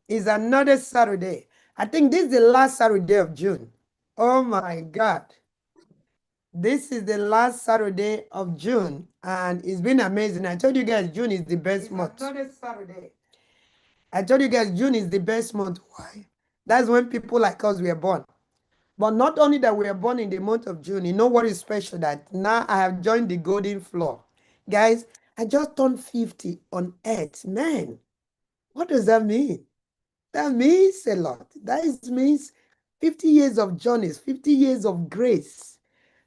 It's another Saturday. I think this is the last Saturday of June. Oh my God. This is the last Saturday of June, and it's been amazing. I told you guys June is the best month. Another Saturday. I told you guys June is the best month. Why? That's when people like us were born. But not only that we are born in the month of June, you know what is special? That now I have joined the golden floor. Guys, I just turned 50 on earth. Man, what does that mean? That means a lot. That means 50 years of journeys, 50 years of grace,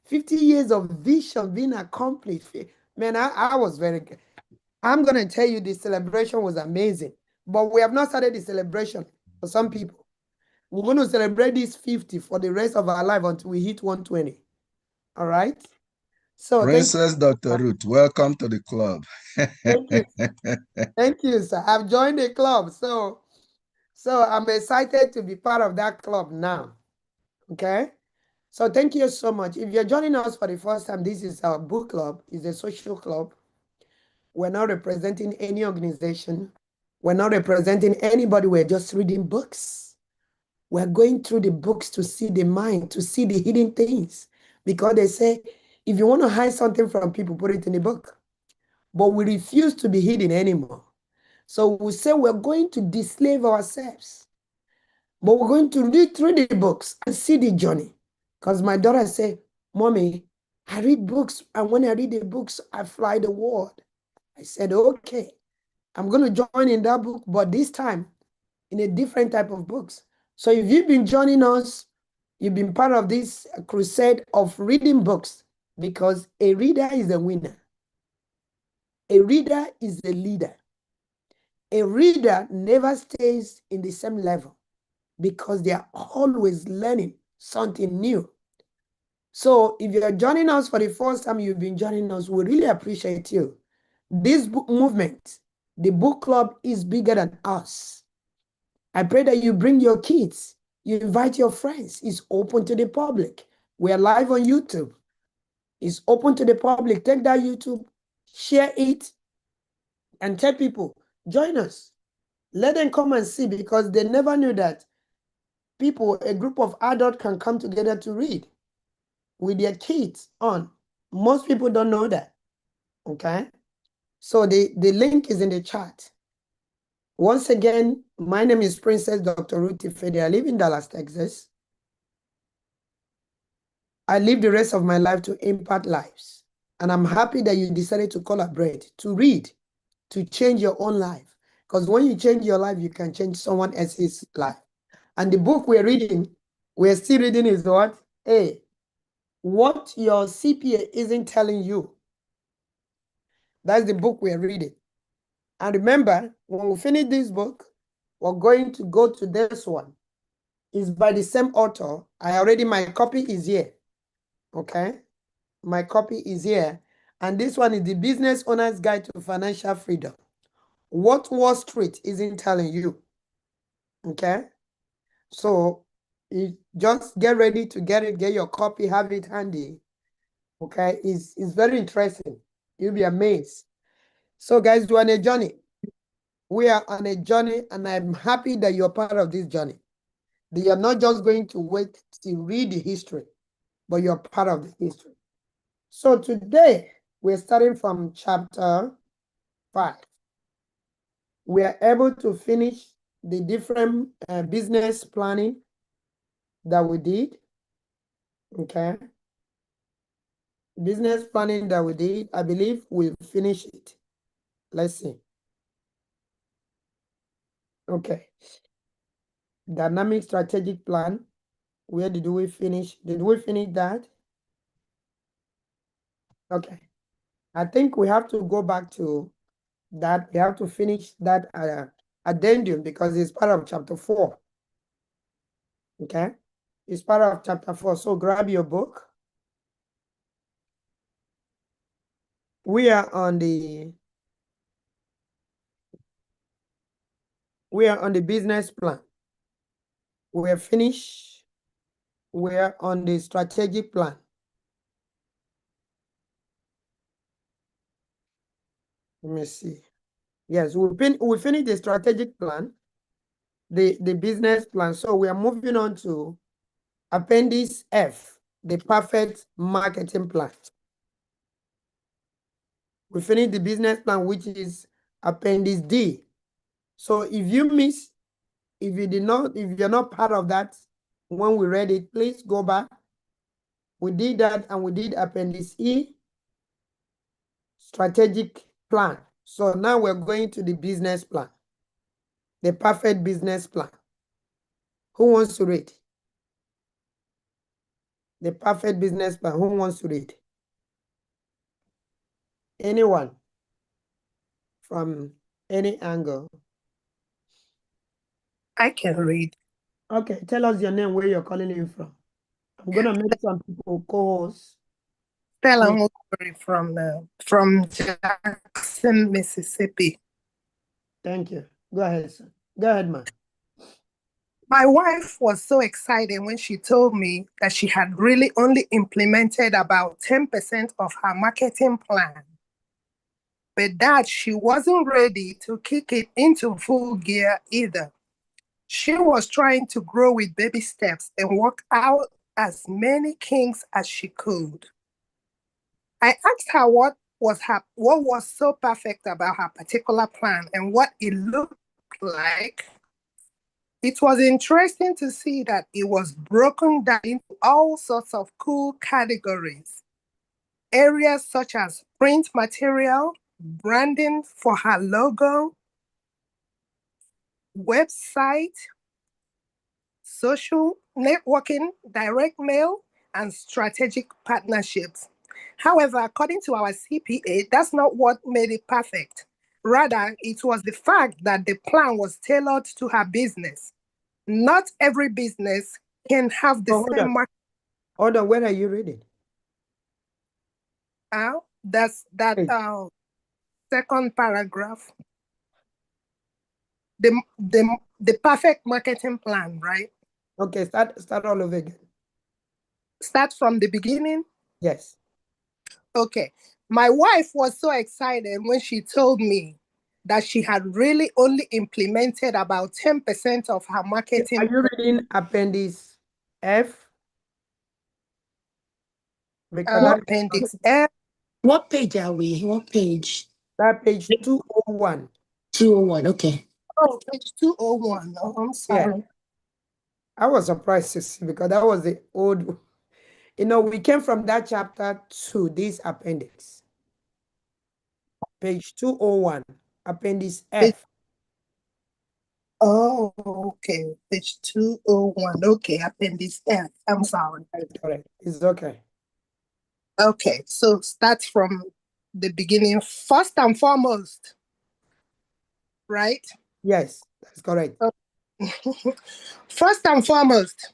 50 years of vision being accomplished. Man, I was very good. I'm going to tell you the celebration was amazing. But we have not started the celebration for some people. We're going to celebrate this 50 for the rest of our life until we hit 120. All right? So Princess Dr. Ruth, welcome to the club. thank you. Thank you, sir. I've joined the club. So I'm excited to be part of that club now. Okay? So thank you so much. If you're joining us for the first time, this is our book club. It's a social club. We're not representing any organization. We're not representing anybody. We're just reading books. We're going through the books to see the mind, to see the hidden things. Because they say, if you want to hide something from people, put it in the book. But we refuse to be hidden anymore. So we say we're going to deslave ourselves. But we're going to read through the books and see the journey. Because my daughter said, Mommy, I read books, and when I read the books, I fly the world. I said, okay, I'm going to join in that book, but this time in a different type of books. So if you've been joining us, you've been part of this crusade of reading books, because a reader is a winner. A reader is a leader. A reader never stays in the same level because they are always learning something new. So if you're joining us for the first time, you've been joining us, we really appreciate you. This book movement, the book club, is bigger than us. I pray that you bring your kids, you invite your friends. It's open to the public. We are live on YouTube. It's open to the public. Take that YouTube, share it, and tell people, join us. Let them come and see, because they never knew that people, a group of adults, can come together to read with their kids on. Most people don't know that. Okay? So the link is in the chat. Once again, my name is Princess Dr. Ruth Ifediora. I live in Dallas, Texas. I live the rest of my life to impact lives. And I'm happy that you decided to collaborate, to read, to change your own life. Because when you change your life, you can change someone else's life. And the book we're reading, we're still reading, is what? A. What your CPA isn't telling you. That's the book we're reading. And remember, when we finish this book, we're going to go to this one. It's by the same author. My copy is here. Okay? My copy is here. And this one is The Business Owner's Guide to Financial Freedom. What Wall Street isn't telling you. Okay? So you just get ready to get it, get your copy, have it handy. Okay? It's very interesting. You'll be amazed. So guys, we're on a journey. We are on a journey, and I'm happy that you're part of this journey. That you're not just going to wait to read the history, but you're part of the history. So today, we're starting from chapter 5. We are able to finish the different business planning that we did. Okay. Business planning that we did, I believe we'll finish it. Let's see. Okay. Dynamic strategic plan. Where did we finish? Did we finish that? Okay. I think we have to go back to that. We have to finish that addendum, because it's part of chapter 4. Okay. It's part of chapter 4. So grab your book. We are on the business plan. We're finished. We're on the strategic plan. Let me see. Yes, we finished the strategic plan. the business plan. So we are moving on to Appendix F, the perfect marketing plan. We finished the business plan, which is Appendix D. So if you're not part of that when we read it, please go back. We did that, and we did Appendix E, strategic plan. So now we're going to the business plan, the perfect business plan. Who wants to read? The perfect business plan. Who wants to read? Anyone from any angle? I can read. Okay, tell us your name, where you're calling in from. I'm gonna make some people co-hosts. Stella Mulberry from Jackson, Mississippi. Thank you. Go ahead, sir. Go ahead, ma. My wife was so excited when she told me that she had really only implemented about 10% of her marketing plan, but that she wasn't ready to kick it into full gear either. She was trying to grow with baby steps and work out as many kinks as she could. I asked her what was so perfect about her particular plan and what it looked like. It was interesting to see that it was broken down into all sorts of cool categories. Areas such as print material, branding for her logo, website, social networking, direct mail, and strategic partnerships. However, according to our CPA, that's not what made it perfect. Rather, it was the fact that the plan was tailored to her business. Not every business can have the same market. Hold on, where are you reading? That's that second paragraph. The perfect marketing plan, right? Okay, start all over again. Start from the beginning? Yes. Okay. My wife was so excited when she told me that she had really only implemented about 10% of her marketing. Are you reading Appendix F? Appendix F. What page are we? What page? That page 201. 201, okay. Oh, page 201. Oh, I'm sorry. Yeah. I was surprised to see, because that was the old. We came from that chapter to this appendix. Page 201, Appendix F. Oh, okay. Page 201. Okay, Appendix F. I'm sorry. Correct. It's okay. Okay, so start from the beginning. First and foremost, right? Yes, that's correct. First and foremost,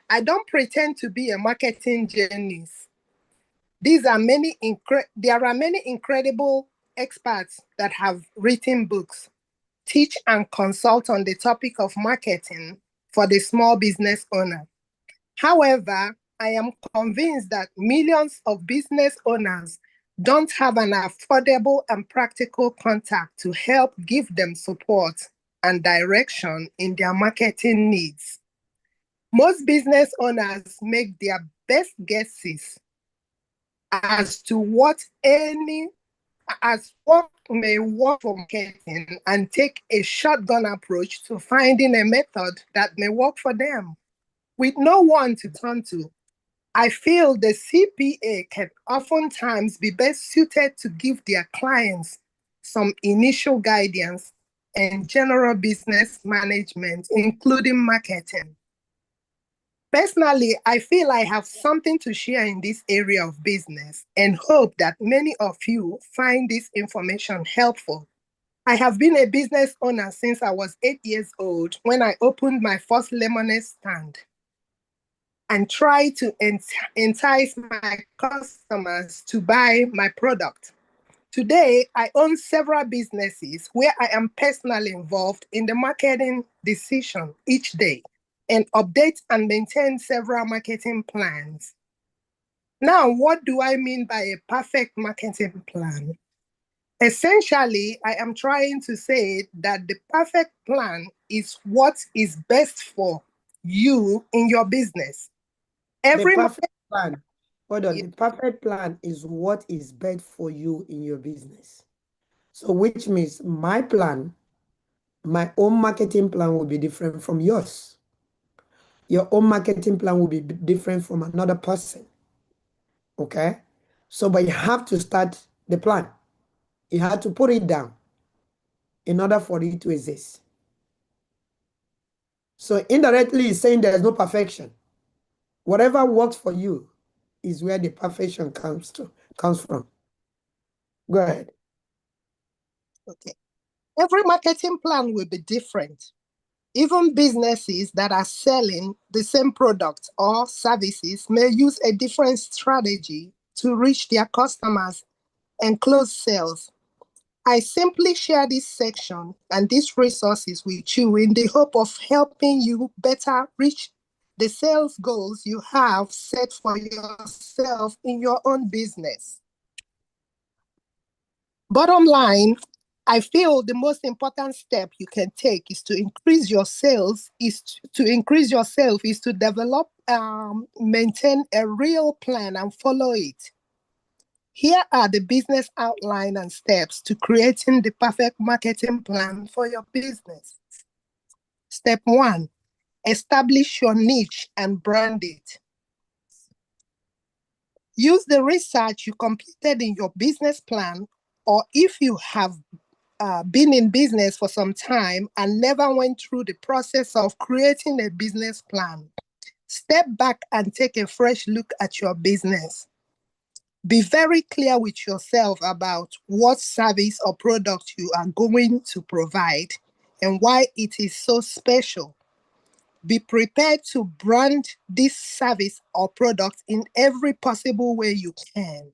I don't pretend to be a marketing genius. There are many incredible experts that have written books, teach and consult on the topic of marketing for the small business owner. However, I am convinced that millions of business owners don't have an affordable and practical contact to help give them support and direction in their marketing needs. Most business owners make their best guesses as to what may work for marketing and take a shotgun approach to finding a method that may work for them. With no one to turn to, I feel the CPA can oftentimes be best suited to give their clients some initial guidance and general business management, including marketing. Personally, I feel I have something to share in this area of business and hope that many of you find this information helpful. I have been a business owner since I was 8 years old when I opened my first lemonade stand and try to entice my customers to buy my product. Today, I own several businesses where I am personally involved in the marketing decision each day and update and maintain several marketing plans. Now, what do I mean by a perfect marketing plan? Essentially, I am trying to say that the perfect plan is what is best for you in your business. The perfect plan. Hold on. The perfect plan is what is best for you in your business. So which means my plan, my own marketing plan will be different from yours. Your own marketing plan will be different from another person. Okay? So, but you have to start the plan. You have to put it down in order for it to exist. So indirectly, it's saying there's no perfection. Whatever works for you is where the perfection comes from. Go ahead. Okay. Every marketing plan will be different. Even businesses that are selling the same product or services may use a different strategy to reach their customers and close sales. I simply share this section and these resources with you in the hope of helping you better reach the sales goals you have set for yourself in your own business. Bottom line, I feel the most important step you can take is to increase your sales, is to develop, maintain a real plan and follow it. Here are the business outline and steps to creating the perfect marketing plan for your business. Step 1, establish your niche and brand it. Use the research you completed in your business plan, or if you have been in business for some time and never went through the process of creating a business plan, step back and take a fresh look at your business. Be very clear with yourself about what service or product you are going to provide and why it is so special. Be prepared to brand this service or product in every possible way you can.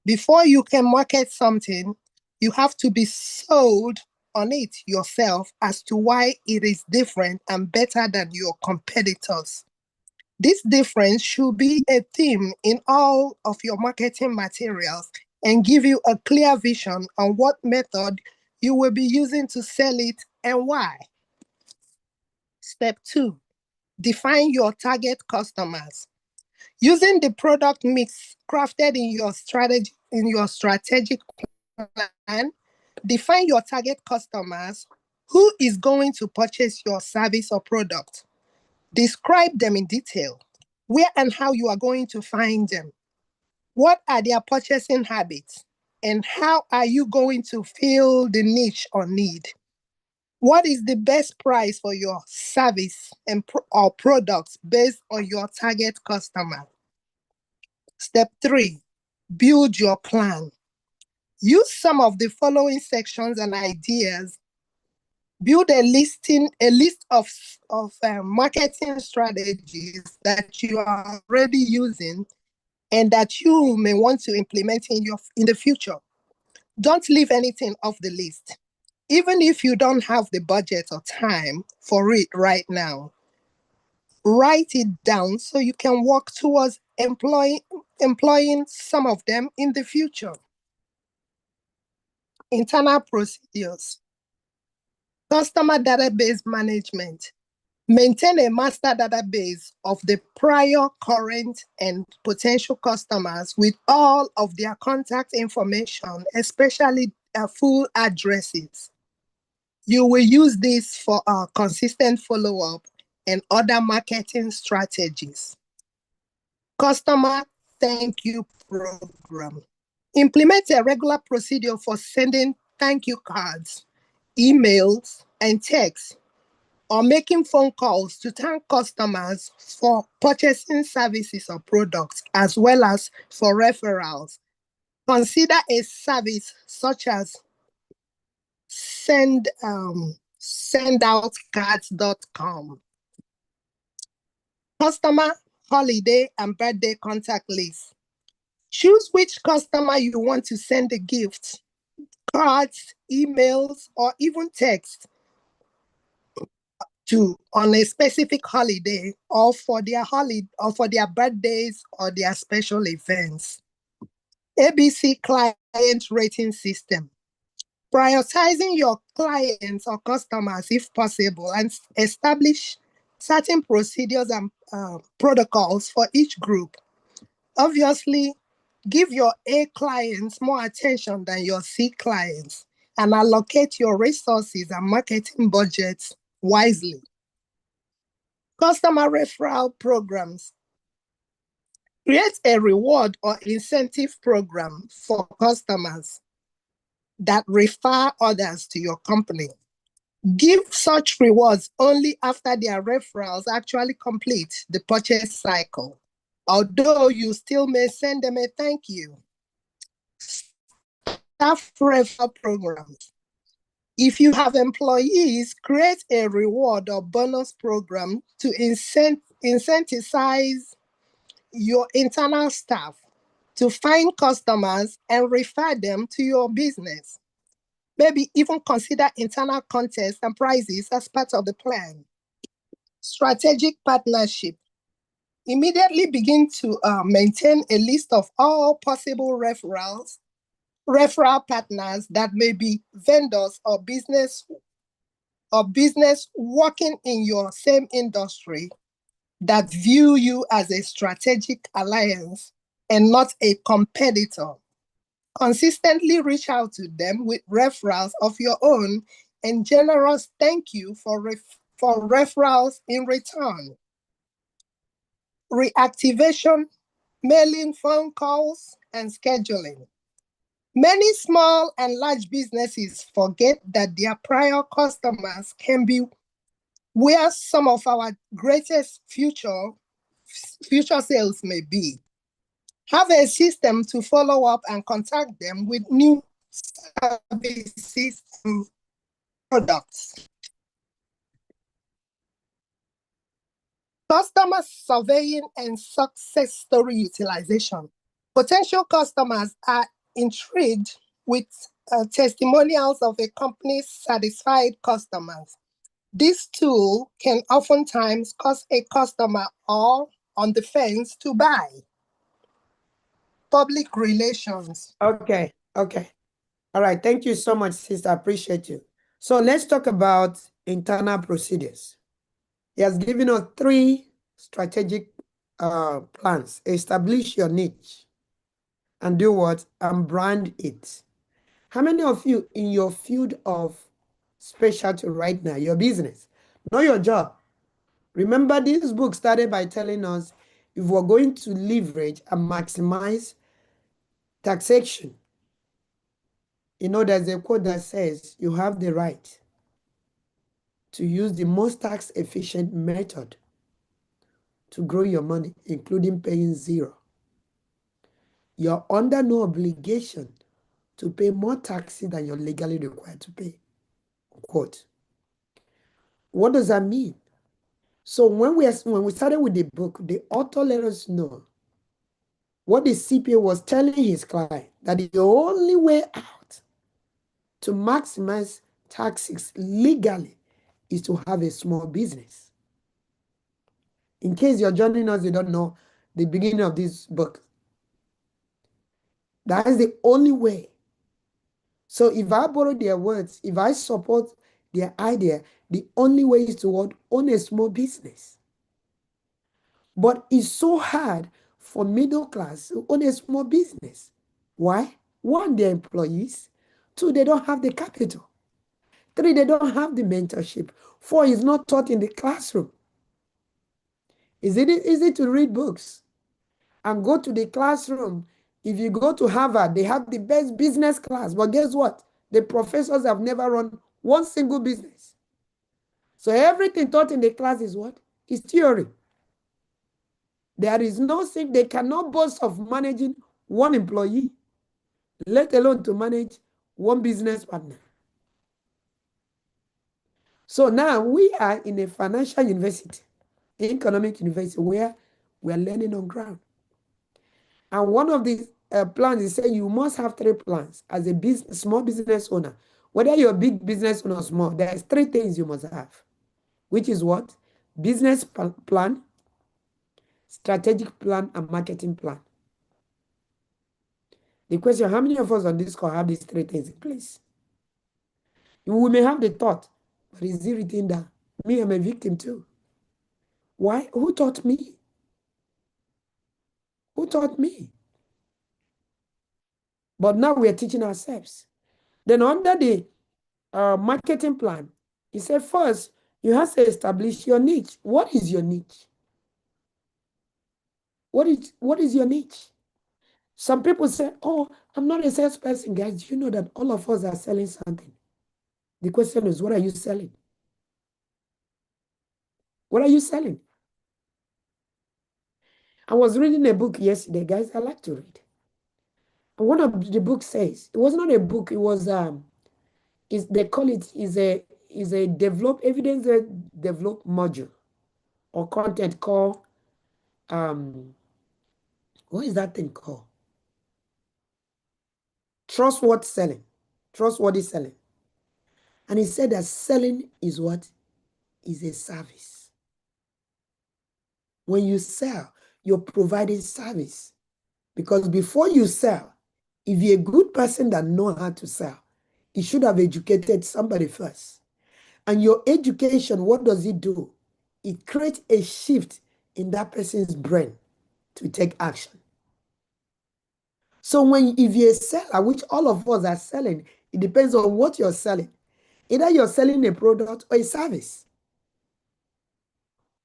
Before you can market something, you have to be sold on it yourself as to why it is different and better than your competitors. This difference should be a theme in all of your marketing materials and give you a clear vision on what method you will be using to sell it and why. Step 2, define your target customers. Using the product mix crafted in your strategic plan, define your target customers. Who is going to purchase your service or product? Describe them in detail. Where and how you are going to find them. What are their purchasing habits? And how are you going to fill the niche or need? What is the best price for your service or products based on your target customer? Step 3, build your plan. Use some of the following sections and ideas. Build a list of marketing strategies that you are already using and that you may want to implement in the future. Don't leave anything off the list, even if you don't have the budget or time for it right now. Write it down so you can work towards employing some of them in the future. Internal procedures. Customer database management. Maintain a master database of the prior, current, and potential customers with all of their contact information, especially full addresses. You will use this for a consistent follow-up and other marketing strategies. Customer thank you program. Implement a regular procedure for sending thank you cards, emails, and texts, or making phone calls to thank customers for purchasing services or products, as well as for referrals. Consider a service such as sendoutcards.com. Customer holiday and birthday contact list. Choose which customer you want to send the gifts, cards, emails, or even text to on a specific holiday or for their birthdays or their special events. ABC client rating system. prioritizing your clients or customers if possible, and establish certain procedures and protocols for each group. Obviously, give your A clients more attention than your C clients, and allocate your resources and marketing budgets wisely. Customer referral programs. Create a reward or incentive program for customers that refer others to your company. Give such rewards only after their referrals actually complete the purchase cycle, although you still may send them a thank you. Staff referral programs. If you have employees, create a reward or bonus program to incentivize your internal staff to find customers and refer them to your business. Maybe even consider internal contests and prizes as part of the plan. Strategic partnership. Immediately begin to maintain a list of all possible referral partners that may be vendors or business working in your same industry that view you as a strategic alliance and not a competitor. Consistently reach out to them with referrals of your own and generous thank you for referrals in return. Reactivation, mailing, phone calls, and scheduling. Many small and large businesses forget that their prior customers can be where some of our greatest future sales may be. Have a system to follow up and contact them with new services and products. Customer surveying and success story utilization. Potential customers are intrigued with testimonials of a company's satisfied customers. This tool can oftentimes cause a customer or on the fence to buy. Public relations. Okay. All right. Thank you so much, sister. I appreciate you. So let's talk about internal procedures. He has given us 3 strategic plans. Establish your niche and do what? And brand it. How many of you in your field of specialty right now, your business, know your job? Remember, this book started by telling us if we're going to leverage and maximize taxation, there's a quote that says you have the right to use the most tax efficient method to grow your money, including paying 0. You're under no obligation to pay more taxes than you're legally required to pay. Quote. What does that mean? So when we started with the book, the author let us know what the CPA was telling his client, that the only way out to maximize taxes legally is to have a small business. In case you're joining us, you don't know the beginning of this book. That is the only way. So if I borrow their words, if I support their idea, the only way is to own a small business. But it's so hard for middle class to own a small business. Why? 1, they're employees. 2, they don't have the capital. 3, they don't have the mentorship. 4, it's not taught in the classroom. Is it easy to read books and go to the classroom? If you go to Harvard, they have the best business class. But guess what? The professors have never run one single business. So everything taught in the class is what? Is theory. There is no thing, they cannot boast of managing 1 employee, let alone to manage 1 business partner. So now we are in a financial university, economic university, where we are learning on ground. And one of the plans is saying you must have 3 plans as a small business owner. Whether you're a big business owner or small, there's 3 things you must have, which is what? Business plan, strategic plan, and marketing plan. The question, how many of us on this call have these 3 things in place? We may have the thought, but is it written down? Me, I'm a victim too. Why? Who taught me? Who taught me? But now we are teaching ourselves. Then under the marketing plan, he said first, you have to establish your niche. What is your niche? What is your niche? Some people say, oh, I'm not a salesperson, guys. You know that all of us are selling something. The question is, what are you selling? What are you selling? I was reading a book yesterday, guys. I like to read. And one of the books says, it was not a book, it was they call it is a evidence developed module or content called what is that thing called? Trustworthy selling. Trustworthy selling. And he said that selling is what? Is a service. When you sell, you're providing service. Because before you sell, if you're a good person that knows how to sell, you should have educated somebody first. And your education, what does it do? It creates a shift in that person's brain to take action. So if you're a seller, which all of us are selling, it depends on what you're selling. Either you're selling a product or a service.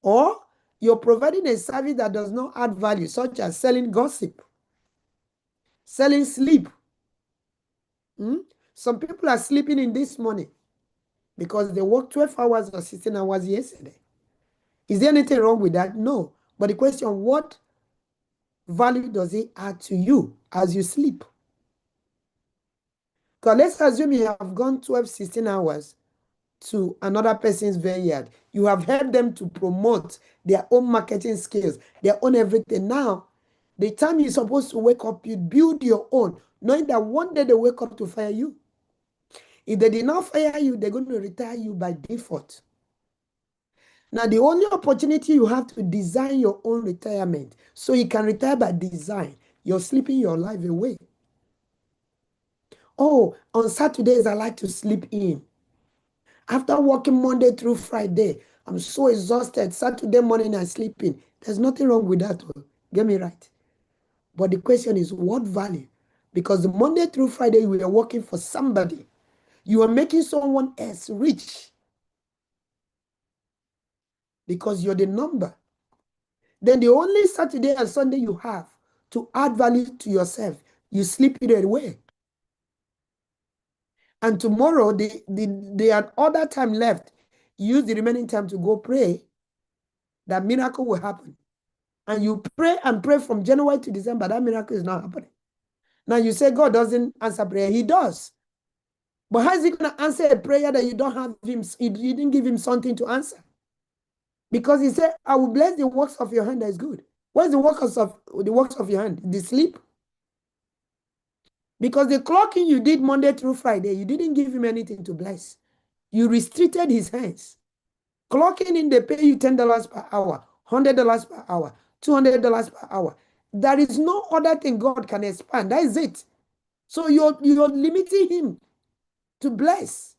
Or you're providing a service that does not add value, such as selling gossip, selling sleep. Some people are sleeping in this morning because they worked 12 hours or 16 hours yesterday. Is there anything wrong with that? No. But the question, what value does it add to you as you sleep? Because let's assume you have gone 12, 16 hours to another person's vineyard. You have helped them to promote their own marketing skills, their own everything. Now, the time you're supposed to wake up, you build your own, knowing that one day they wake up to fire you. If they did not fire you, they're going to retire you by default. Now, the only opportunity you have to design your own retirement so you can retire by design, you're sleeping your life away. Oh, on Saturdays, I like to sleep in. After working Monday through Friday, I'm so exhausted. Saturday morning, I'm sleeping. There's nothing wrong with that. Get me right. But the question is, what value? Because the Monday through Friday, we are working for somebody. You are making someone else rich. Because you're the number. Then the only Saturday and Sunday you have to add value to yourself, you sleep it away. And tomorrow, they had all that time left. Use the remaining time to go pray. That miracle will happen. And you pray and pray from January to December, that miracle is not happening. Now you say God doesn't answer prayer. He does. But how is he going to answer a prayer that you don't have him? You didn't give him something to answer. Because he said, I will bless the works of your hand that is good. What is the works of your hand? The sleep. Because the clocking you did Monday through Friday, you didn't give him anything to bless. You restricted his hands. Clocking in, they pay you $10 per hour, $100 per hour, $200 per hour. There is no other thing God can expand. That is it. So you're limiting him to bless.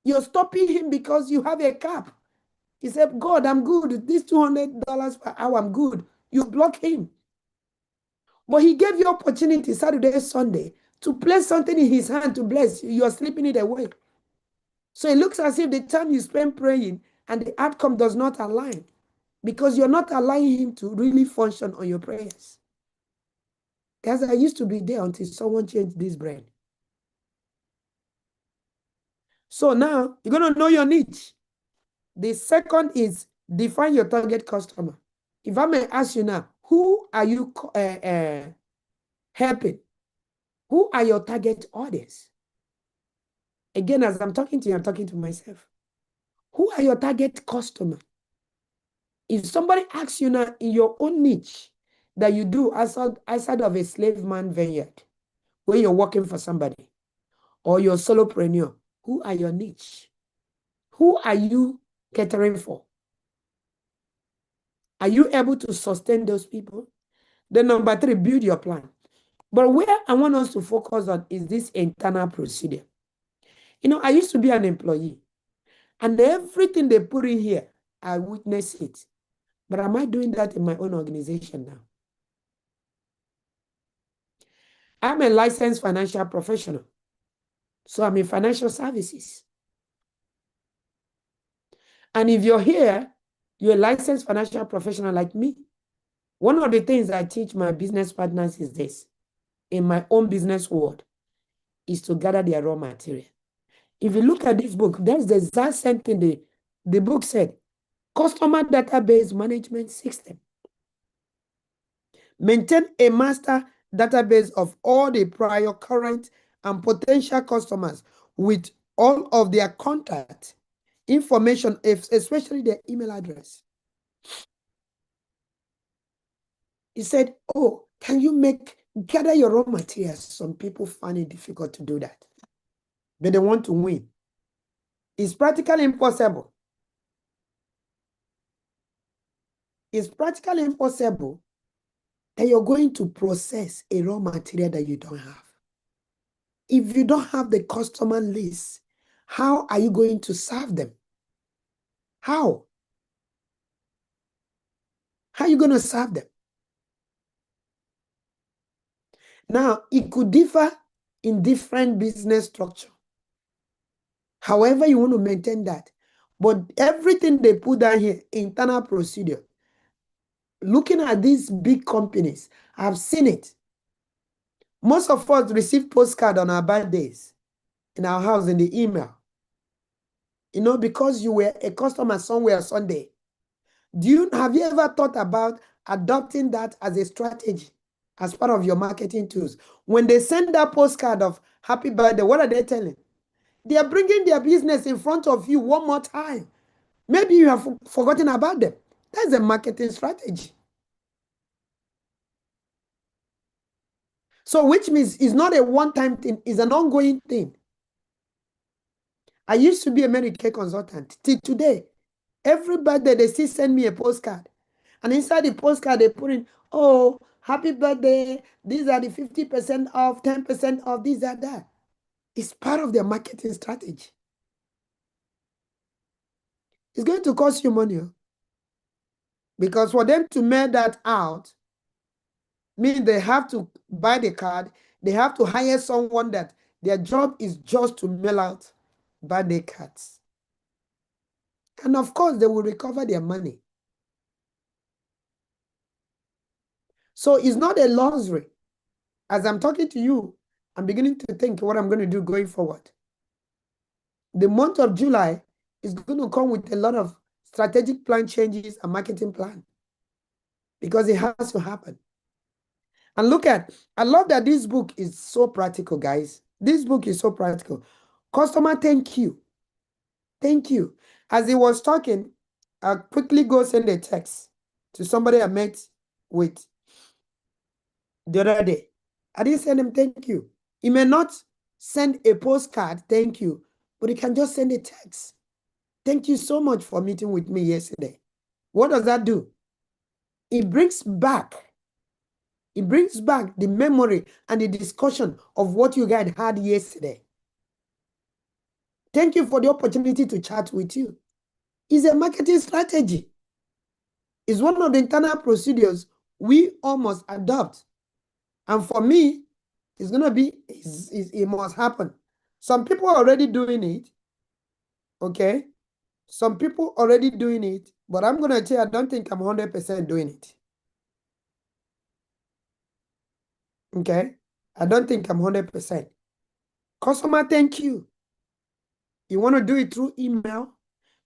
You're stopping him because you have a cap. He said, God, I'm good. This $200 per hour, I'm good. You block him. But he gave you opportunity Saturday, Sunday to place something in his hand to bless you. You are slipping it away. So it looks as if the time you spend praying and the outcome does not align because you're not allowing him to really function on your prayers. Guys, I used to be there until someone changed this brain. So now you're going to know your niche. The second is define your target customer. If I may ask you now, who are you helping? Who are your target audience? Again, as I'm talking to you, I'm talking to myself. Who are your target customer? If somebody asks you now in your own niche that you do outside of a slave man vineyard, where you're working for somebody, or you're a solopreneur, who are your niche? Who are you catering for? Are you able to sustain those people? Then number 3, build your plan. But where I want us to focus on is this internal procedure. You know, I used to be an employee, and everything they put in here, I witness it. But am I doing that in my own organization now? I'm a licensed financial professional, so I'm in financial services. And if you're here, you're a licensed financial professional like me. One of the things I teach my business partners is this, in my own business world, is to gather their raw material. If you look at this book, that's the exact same thing the book said. Customer database management system. Maintain a master database of all the prior, current, and potential customers with all of their contact information, especially their email address. He said, oh, can you gather your raw materials? Some people find it difficult to do that, but they want to win. It's practically impossible. It's practically impossible that you're going to process a raw material that you don't have. If you don't have the customer list, how are you going to serve them? How? How are you going to serve them? Now, it could differ in different business structure. However, you want to maintain that. But everything they put down here, internal procedure, looking at these big companies, I've seen it. Most of us receive postcard on our birthdays in our house in the email. You know, because you were a customer somewhere Sunday. Have you ever thought about adopting that as a strategy, as part of your marketing tools? When they send that postcard of happy birthday, what are they telling? They are bringing their business in front of you one more time. Maybe you have forgotten about them. That's a marketing strategy. So which means it's not a one-time thing, it's an ongoing thing. I used to be a Medicaid consultant. Till today, every birthday they still send me a postcard. And inside the postcard they put in, oh, happy birthday, these are the 50% off, 10% off, these are that. It's part of their marketing strategy. It's going to cost you money. Because for them to mail that out, means they have to buy the card, they have to hire someone that their job is just to mail out birthday cards. And of course, they will recover their money. So it's not a luxury. As I'm talking to you, I'm beginning to think what I'm going to do going forward. The month of July is going to come with a lot of strategic plan changes and marketing plan, because it has to happen. And I love that this book is so practical, guys. This book is so practical. Customer, thank you. Thank you. As he was talking, I'll quickly go send a text to somebody I met with the other day. I didn't send him thank you. He may not send a postcard, thank you, but he can just send a text. Thank you so much for meeting with me yesterday. What does that do? It brings back the memory and the discussion of what you guys had yesterday. Thank you for the opportunity to chat with you. It's a marketing strategy. It's one of the internal procedures we almost adopt. And for me, it's going to be, it must happen. Some people are already doing it. Okay? Some people already doing it. But I'm going to tell you, I don't think I'm 100% doing it. Okay? I don't think I'm 100%. Customer, thank you. You want to do it through email?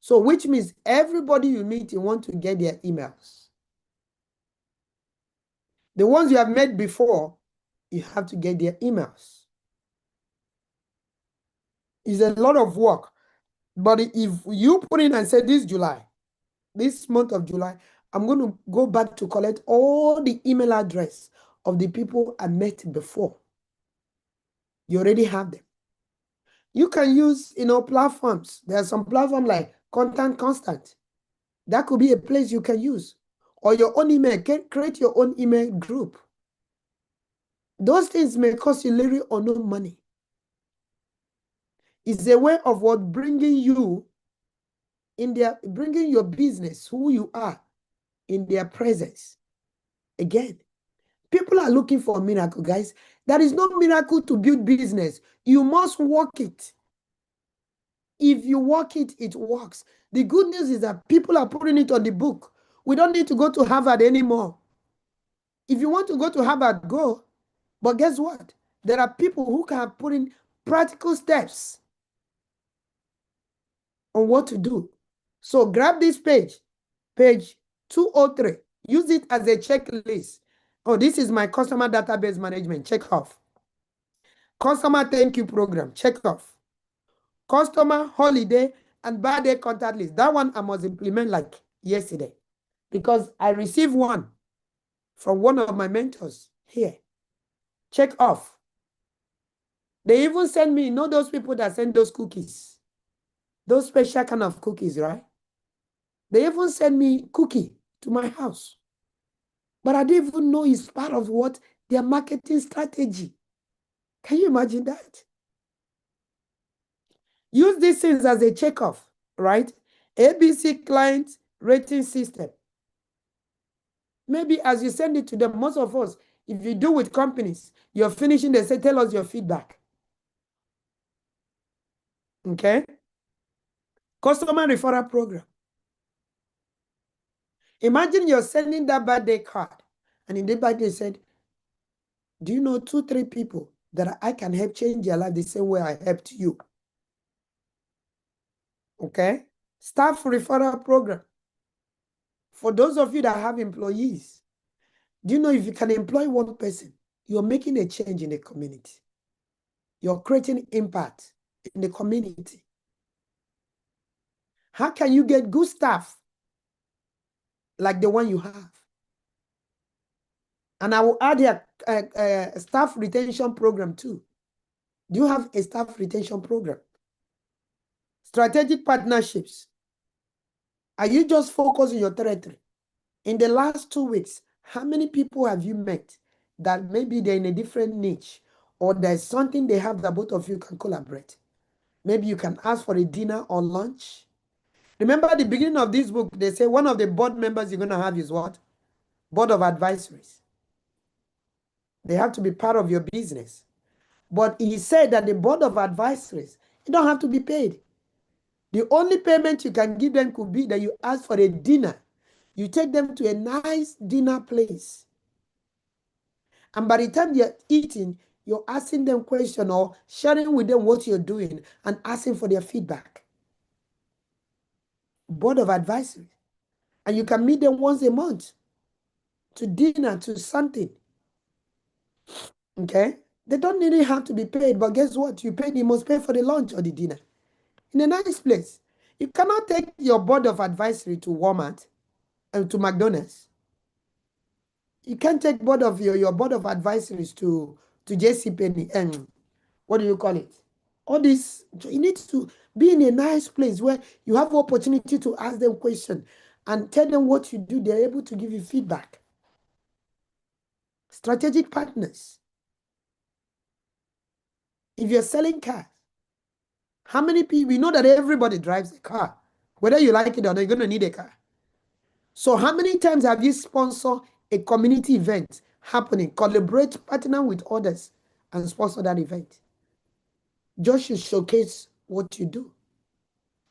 So which means everybody you meet, you want to get their emails. The ones you have met before, you have to get their emails. It's a lot of work. But if you put in and say this month of July, I'm going to go back to collect all the email address of the people I met before. You already have them. You can use, platforms. There are some platforms like Content Constant. That could be a place you can use. Or your own email. Create your own email group. Those things may cost you little or no money. It's a way of what bringing you in their, bringing your business, who you are, in their presence. Again, people are looking for a miracle, guys. There is no miracle to build business. You must work it. If you work it, it works. The good news is that people are putting it on the book. We don't need to go to Harvard anymore. If you want to go to Harvard, go. But guess what? There are people who can put in practical steps on what to do. So grab this page 203. Use it as a checklist. Oh, this is my customer database management. Check off. Customer thank you program. Check off. Customer holiday and birthday contact list. That one I must implement like yesterday because I received one from one of my mentors here. Check off. They even send me, you know those people that send those cookies? Those special kind of cookies, right? They even send me cookie to my house. But I didn't even know it's part of what? Their marketing strategy. Can you imagine that? Use these things as a checkoff, right? ABC client rating system. Maybe as you send it to them, most of us, if you do with companies, you're finishing, they say, tell us your feedback. Okay? Customer referral program. Imagine you're sending that birthday card, and in the birthday said, do you know 2-3 people that I can help change their life the same way I helped you? Okay? Staff referral program. For those of you that have employees, do you know if you can employ one person, you're making a change in the community. You're creating impact in the community. How can you get good staff like the one you have? And I will add a staff retention program too. Do you have a staff retention program? Strategic partnerships. Are you just focused on your territory? In the last 2 weeks, how many people have you met that maybe they're in a different niche or there's something they have that both of you can collaborate? Maybe you can ask for a dinner or lunch. Remember at the beginning of this book, they say one of the board members you're going to have is what? Board of advisories. They have to be part of your business. But he said that the board of advisories, you don't have to be paid. The only payment you can give them could be that you ask for a dinner. You take them to a nice dinner place. And by the time they're eating, you're asking them questions or sharing with them what you're doing and asking for their feedback. Board of advisory. And you can meet them once a month to dinner, to something. Okay? They don't really have to be paid, but guess what? You must pay for the lunch or the dinner in a nice place. You cannot take your board of advisory to Walmart and to McDonald's. You can't take board of your board of advisories to JCPenney and what do you call it? All this, you need to be in a nice place where you have opportunity to ask them questions and tell them what you do. They're able to give you feedback. Strategic partners. If you're selling cars, how many people, we know that everybody drives a car. Whether you like it or not, you're going to need a car. So how many times have you sponsored a community event happening, collaborate, partner with others, and sponsor that event? Just to showcase what you do.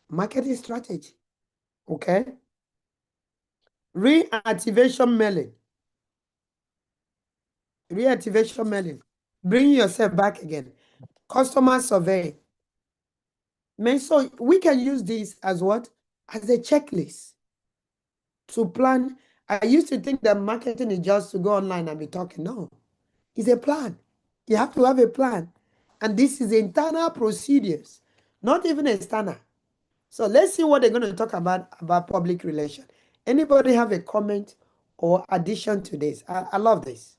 Marketing strategy. Okay? Reactivation mailing. Reactivation mailing. Bring yourself back again. Customer survey. So we can use this as what? As a checklist to plan. I used to think that marketing is just to go online and be talking. No, it's a plan. You have to have a plan. And this is internal procedures, not even external. So let's see what they're going to talk about public relations. Anybody have a comment or addition to this? I love this.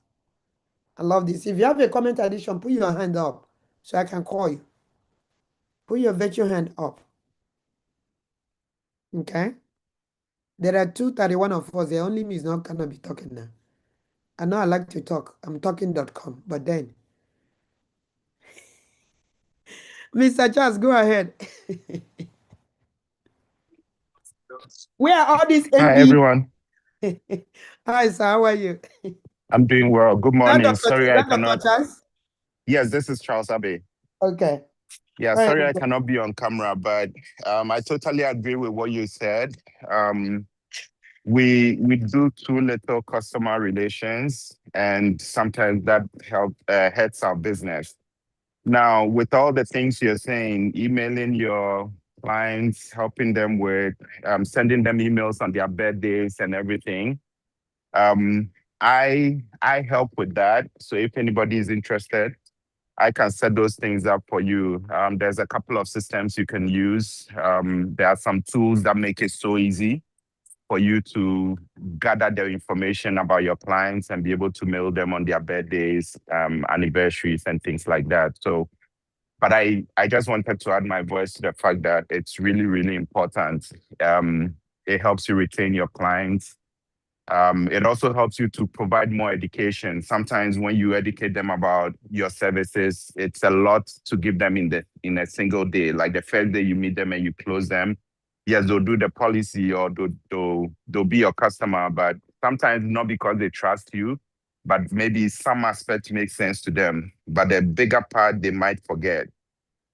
I love this. If you have a comment addition, put your hand up so I can call you. Put your virtual hand up. Okay? There are 231 of us. The only me is not going to be talking now. I know I like to talk. I'm talking.com. But then, Mr. Charles, go ahead. Where are all these Hi, MBA? everyone. Hi, sir. How are you? I'm doing well. Good morning. Sorry, I cannot. Charles? Yes, this is Charles Abbey. Okay. Yeah, Go ahead. sorry I cannot be on camera, but I totally agree with what you said. We do too little customer relations, and sometimes that hurts our business. Now, with all the things you're saying, emailing your clients, helping them with sending them emails on their birthdays and everything. I help with that. So if anybody is interested, I can set those things up for you. There's a couple of systems you can use. There are some tools that make it so easy for you to gather the information about your clients and be able to mail them on their birthdays, anniversaries, and things like that. So, but I just wanted to add my voice to the fact that it's really, really important. It helps you retain your clients. It also helps you to provide more education. Sometimes when you educate them about your services, it's a lot to give them in a single day. Like the first day you meet them and you close them, yes, they'll do the policy or they'll be your customer, but sometimes not because they trust you, but maybe some aspect makes sense to them. But the bigger part, they might forget.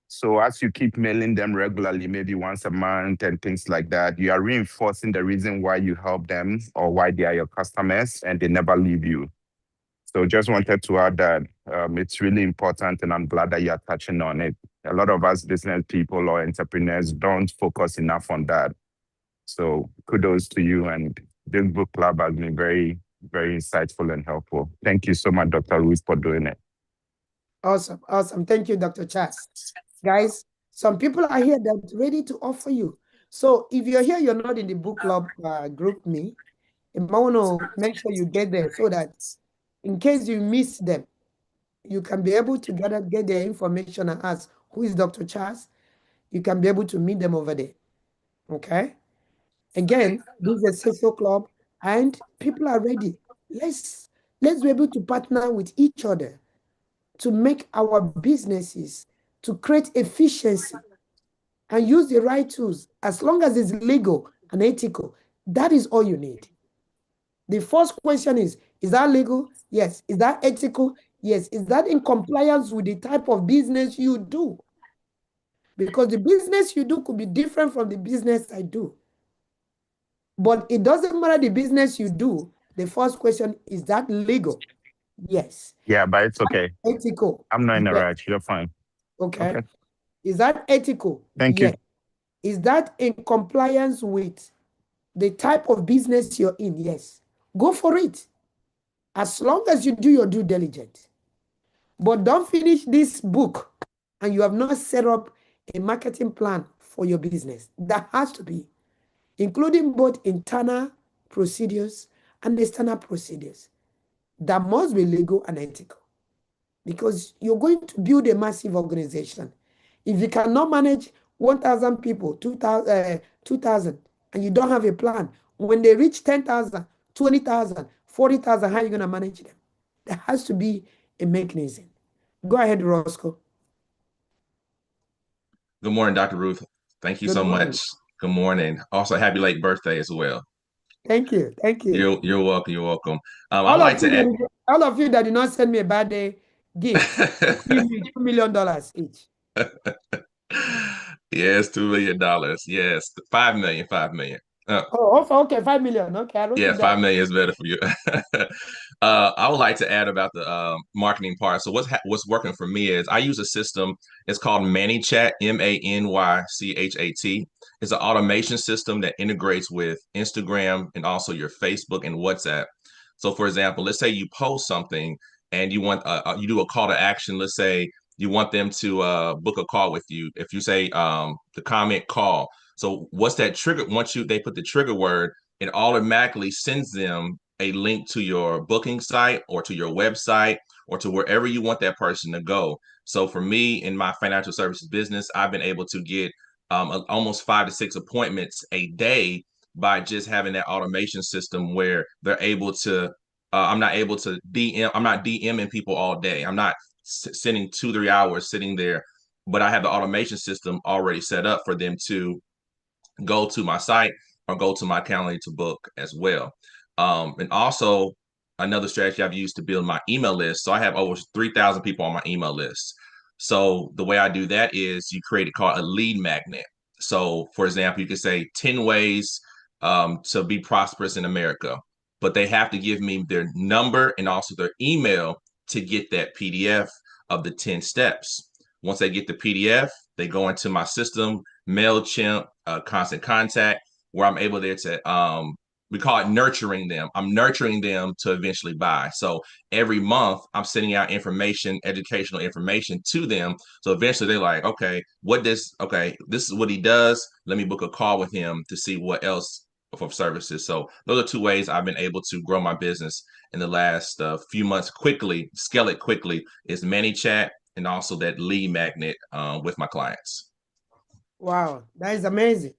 So as you keep mailing them regularly, maybe once a month and things like that, you are reinforcing the reason why you help them or why they are your customers and they never leave you. So just wanted to add that it's really important, and I'm glad that you're touching on it. A lot of us business people or entrepreneurs don't focus enough on that. So kudos to you, and this book club has been very, very insightful and helpful. Thank you so much, Dr. Ruth, for doing it. Awesome. Awesome. Thank you, Dr. Charles. Guys, some people are here that are ready to offer you. So if you're here, you're not in the book club group me, I want to make sure you get there so that in case you miss them, you can be able to get their information and ask, who is Dr. Charles? You can be able to meet them over there. Okay? Again, this is a social club and people are ready. Let's be able to partner with each other to make our businesses, to create efficiency and use the right tools. As long as it's legal and ethical, that is all you need. The first question is that legal? Yes. Is that ethical? Yes. Is that in compliance with the type of business you do? Because the business you do could be different from the business I do. But it doesn't matter the business you do. The first question, is that legal? Yes. Yeah, but it's okay. Ethical? I'm not in a Yes. rush. You're fine. Okay. Is that ethical? Thank you. Is that in compliance with the type of business you're in? Yes. Go for it. As long as you do your due diligence. But don't finish this book and you have not set up a marketing plan for your business. That has to be, including both internal procedures and external procedures. That must be legal and ethical. Because you're going to build a massive organization. If you cannot manage 1,000 people, 2,000, and you don't have a plan, when they reach 10,000, 20,000, 40,000, how are you going to manage them? There has to be a mechanism. Go ahead, Roscoe. Good morning, Dr. Ruth. Thank you so much. Good morning. Also, happy late birthday as well. Thank you. Thank you. You're welcome. You're welcome. All of you that did not send me a birthday gift, give me $2 million each. Yes, $2 million. Yes, 5 million, 5 million. Okay, 5 million. Okay, yeah, 5 million is better for you. I would like to add about the marketing part. So what's working for me is I use a system. It's called ManyChat, ManyChat. It's an automation system that integrates with Instagram and also your Facebook and WhatsApp. So, for example, let's say you post something and you want you do a call to action. Let's say you want them to book a call with you. If you say the comment call. So what's that trigger? Once they put the trigger word, it automatically sends them a link to your booking site or to your website or to wherever you want that person to go. So for me in my financial services business, I've been able to get almost 5 to 6 appointments a day by just having that automation system where they're able to. I'm not able to DM. I'm not DMing people all day. I'm not sending 2-3 hours sitting there but I have the automation system already set up for them to go to my site or go to my calendar to book as well. And also another strategy I've used to build my email list. So I have over 3,000 people on my email list. So the way I do that is you create it called a lead magnet. So for example, you could say 10 ways to be prosperous in America, but they have to give me their number and also their email to get that PDF of the 10 steps. Once they get the PDF, they go into my system, MailChimp, Constant Contact, where I'm able there to, we call it nurturing them. I'm nurturing them to eventually buy. So every month I'm sending out information, educational information to them. So eventually they're like, okay, this is what he does. Let me book a call with him to see what else for services. So those are two ways I've been able to grow my business in the last few months quickly, scale it quickly, is ManyChat and also that lead magnet with my clients. Wow, that is amazing.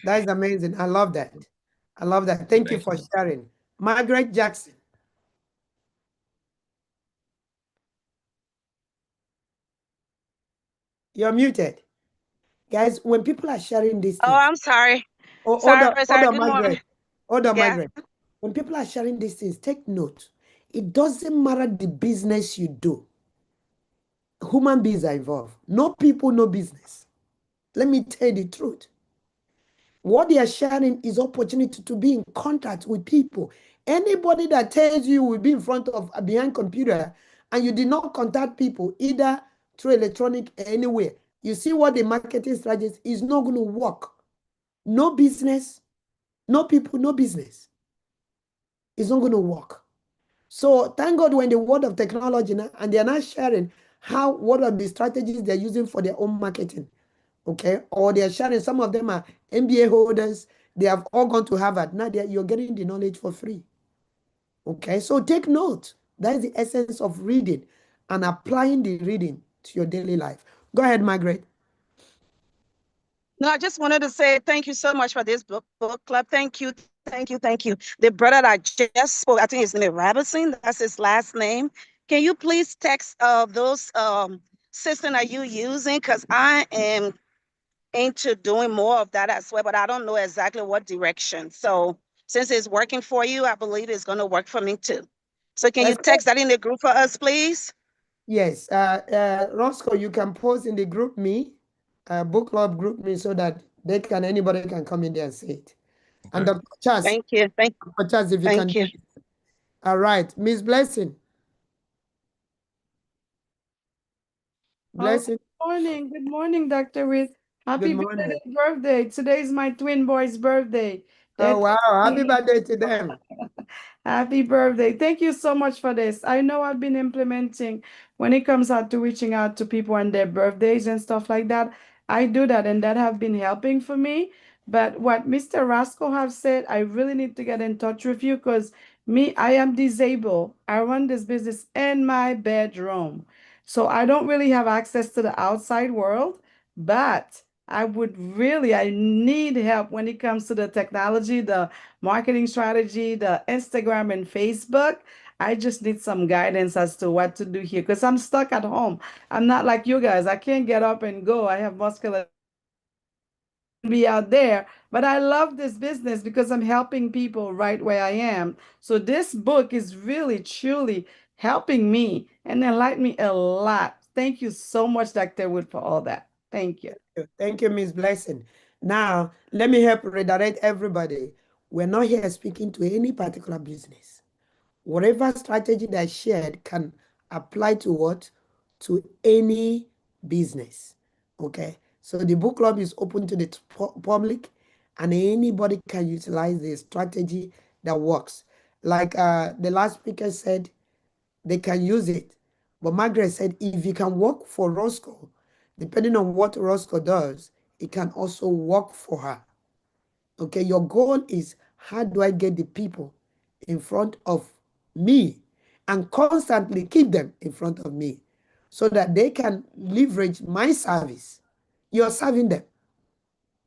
That is amazing. I love that. I love that. Thank you for sharing. Margaret Jackson. You're muted. Guys, when people are sharing these things. Oh, I'm sorry. Oh, sorry. hold on, Good Margaret. morning. Hold on, Yeah. Margaret. When people are sharing these things, take note. It doesn't matter the business you do. Human beings are involved. No people, no business. Let me tell you the truth. What they are sharing is opportunity to be in contact with people. Anybody that tells you will be in front of behind computer and you did not contact people either through electronic anywhere, you see what the marketing strategy is not going to work. No business, no people, no business. It's not going to work. So thank God when the world of technology now, and they're not sharing what are the strategies they're using for their own marketing. Okay, or they're sharing, some of them are MBA holders, they have all gone to Harvard. Now you're getting the knowledge for free. Okay, so take note. That is the essence of reading and applying the reading to your daily life. Go ahead, Margaret. No, I just wanted to say thank you so much for this book club. Thank you. The brother that I just spoke, I think his name is Robinson. That's his last name. Can you please text those system that you using? Because I am into doing more of that as well, but I don't know exactly what direction. So since it's working for you, I believe it's going to work for me too. So can you text that in the group for us, please? Yes, Roscoe, you can post in the group me, book club group me, so that anybody can come in there and see it. Okay. And Dr. Chas. Thank you. Dr. Chas, if you can. You. All right, Miss Blessing. Blessing. Good morning, Dr. Ruth. Happy birthday. Today is my twin boy's birthday. Oh, wow. Happy birthday to them. Happy birthday. Thank you so much for this. I know I've been implementing when it comes out to reaching out to people on their birthdays and stuff like that. I do that and that have been helping for me. But what Mr. Rasco have said, I really need to get in touch with you because I am disabled. I run this business in my bedroom. So I don't really have access to the outside world, but I need help when it comes to the technology, the marketing strategy, the Instagram and Facebook. I just need some guidance as to what to do here because I'm stuck at home. I'm not like you guys. I can't get up and go. I have muscular be out there, but I love this business because I'm helping people right where I am. So this book is really truly helping me and enlighten me a lot. Thank you so much, Dr. Wood, for all that. Thank you. Thank you, Ms. Blessing. Now, let me help redirect everybody. We're not here speaking to any particular business. Whatever strategy that I shared can apply to what? To any business. Okay? So the book club is open to the public and anybody can utilize the strategy that works. Like the last speaker said, they can use it. But Margaret said, if you can work for Roscoe, depending on what Roscoe does, it can also work for her. Okay, your goal is, how do I get the people in front of me and constantly keep them in front of me so that they can leverage my service? You're serving them.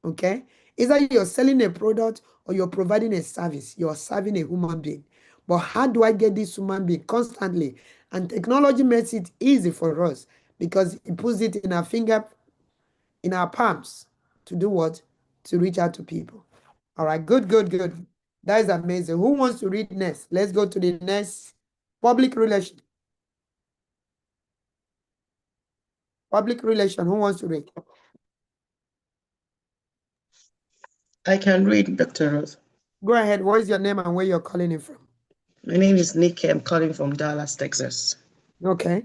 Okay, either you're selling a product or you're providing a service. You're serving a human being. But how do I get this human being constantly? And technology makes it easy for us because it puts it in our in our palms to do what? To reach out to people. All right, good, good, good. That is amazing. Who wants to read next? Let's go to the next. Public relation. Public relation. Who wants to read? I can read, Dr. Ruth. Go ahead. What is your name and where you're calling it from? My name is Nikki. I'm calling from Dallas, Texas. Okay.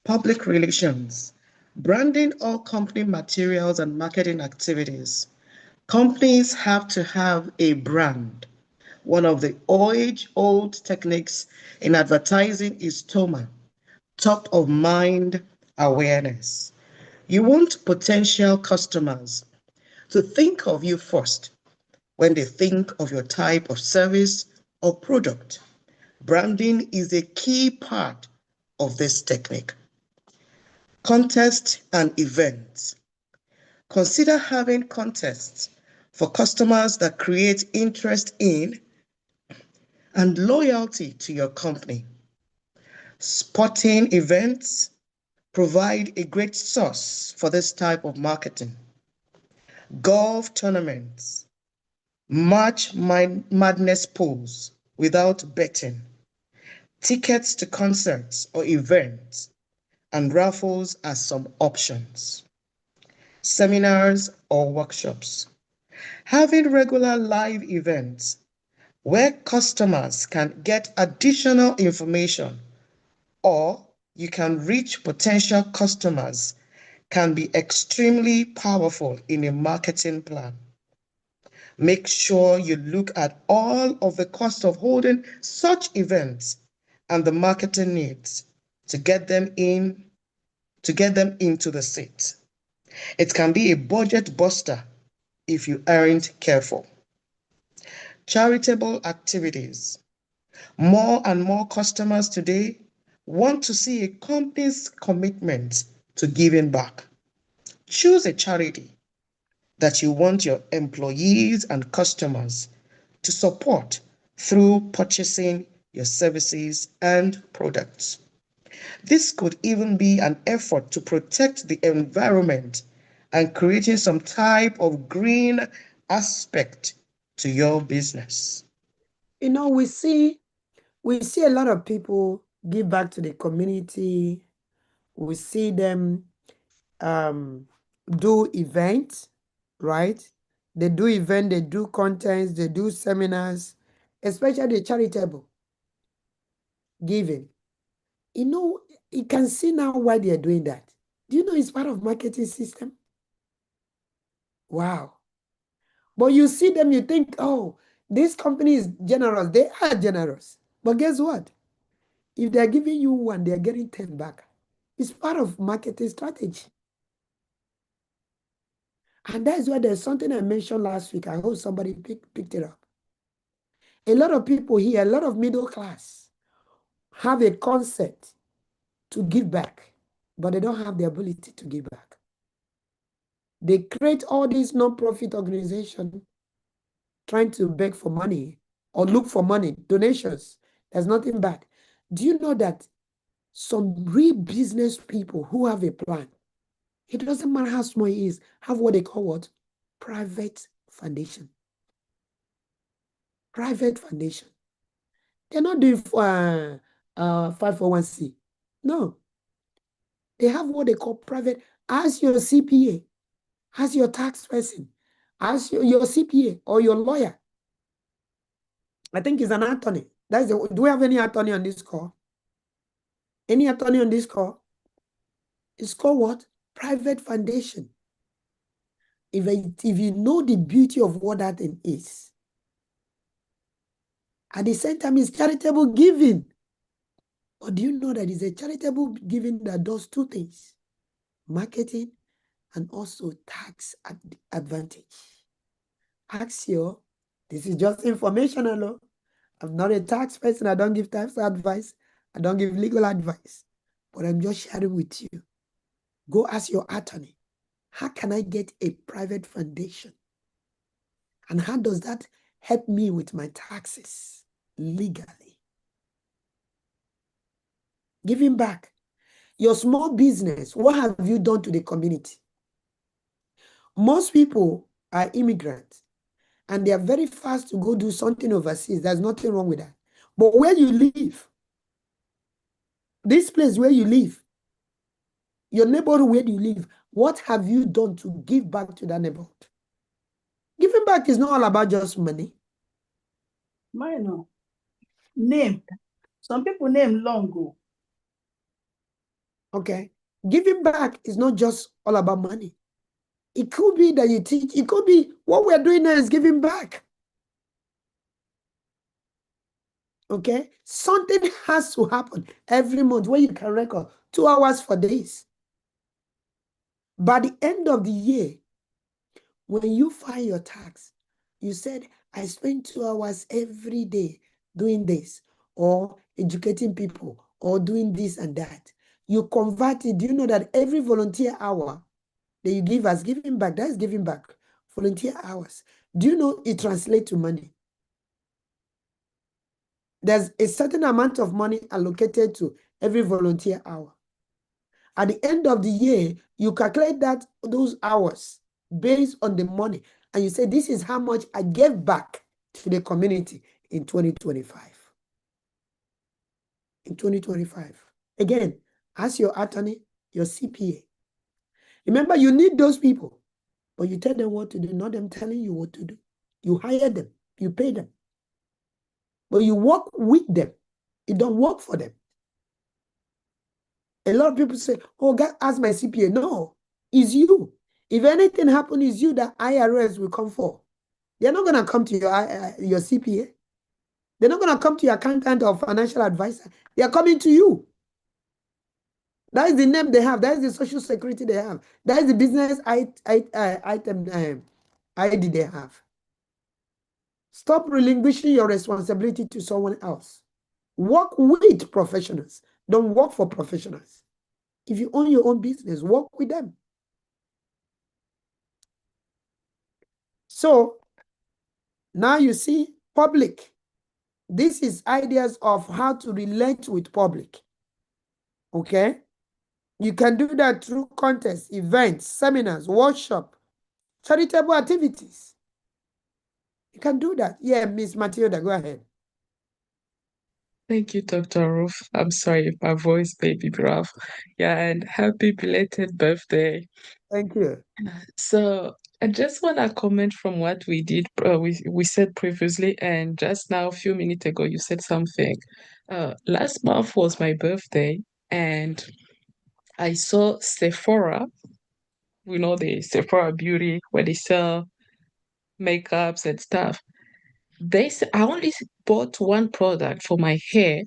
Public relations. Branding all company materials and marketing activities. Companies have to have a brand. One of the age-old techniques in advertising is TOMA, top of mind awareness. You want potential customers to think of you first when they think of your type of service or product. Branding is a key part of this technique. Contests and events. Consider having contests for customers that create interest in and loyalty to your company. Sporting events provide a great source for this type of marketing. Golf tournaments, March Madness pools without betting, tickets to concerts or events, and raffles are some options. Seminars or workshops. Having regular live events where customers can get additional information or you can reach potential customers can be extremely powerful in a marketing plan. Make sure you look at all of the cost of holding such events and the marketing needs to get them into the seat. It can be a budget buster if you aren't careful. Charitable activities. More and more customers today want to see a company's commitment to giving back. Choose a charity that you want your employees and customers to support through purchasing your services and products. This could even be an effort to protect the environment and creating some type of green aspect to your business. You know, we see a lot of people give back to the community. We see them do events, right? They do events, they do contents, they do seminars, especially the charitable giving. You know, you can see now why they are doing that. Do you know it's part of marketing system? Wow. But you see them, you think, oh, this company is generous. They are generous. But guess what? If they're giving you one, they're getting 10 back. It's part of marketing strategy. And that's why there's something I mentioned last week. I hope somebody picked it up. A lot of people here, a lot of middle class, have a concept to give back, but they don't have the ability to give back. They create all these non-profit organizations trying to beg for money or look for money, donations. There's nothing bad. Do you know that some real business people who have a plan, it doesn't matter how small it is, have what they call what? Private foundation. Private foundation. They're not doing 501c. No. They have what they call private. Ask your CPA, ask your tax person, ask your CPA or your lawyer. I think it's an attorney. Do we have any attorney on this call? Any attorney on this call? It's called what? Private foundation. If you know the beauty of what that thing is, at the same time, it's charitable giving. But do you know that it's a charitable giving that does two things? Marketing and also tax advantage. Axio, this is just informational. I'm not a tax person. I don't give tax advice. I don't give legal advice. But I'm just sharing with you. Go ask your attorney. How can I get a private foundation? And how does that help me with my taxes legally? Giving back. Your small business, what have you done to the community? Most people are immigrants and they are very fast to go do something overseas. There's nothing wrong with that. But where you live, this place where you live, your neighborhood where you live, what have you done to give back to that neighborhood? Giving back is not all about just money. Minor. Name. Some people name long ago. Okay. Giving back is not just all about money. It could be that you teach. It could be what we're doing now is giving back. Okay. Something has to happen every month where you can record 2 hours for days. By the end of the year, when you file your tax, you said, I spend 2 hours every day doing this, or educating people, or doing this and that. You convert it. Do you know that every volunteer hour that you give as giving back, that is giving back. Volunteer hours. Do you know it translates to money? There's a certain amount of money allocated to every volunteer hour. At the end of the year, you calculate those hours based on the money, and you say, this is how much I gave back to the community in 2025. In 2025. Again, ask your attorney, your CPA. Remember, you need those people, but you tell them what to do, not them telling you what to do. You hire them, you pay them, but you work with them. You don't work for them. A lot of people say, oh, God, ask my CPA. No, it's you. If anything happens, it's you that IRS will come for. They're not going to come to your CPA. They're not going to come to your accountant or financial advisor. They are coming to you. That is the name they have. That is the social security they have. That is the business item ID they have. Stop relinquishing your responsibility to someone else. Work with professionals. Don't work for professionals. If you own your own business, work with them. So now you see public. This is ideas of how to relate with public. Okay? You can do that through contests, events, seminars, workshop, charitable activities. You can do that. Yeah, Miss Matilda, go ahead. Thank you, Dr. Ruth. I'm sorry if my voice may be rough. Yeah, and happy belated birthday. Thank you. So I just want to comment from what we did, we said previously, and just now, a few minutes ago, you said something. Last month was my birthday, and I saw Sephora, the Sephora Beauty, where they sell makeups and stuff. I only bought one product for my hair.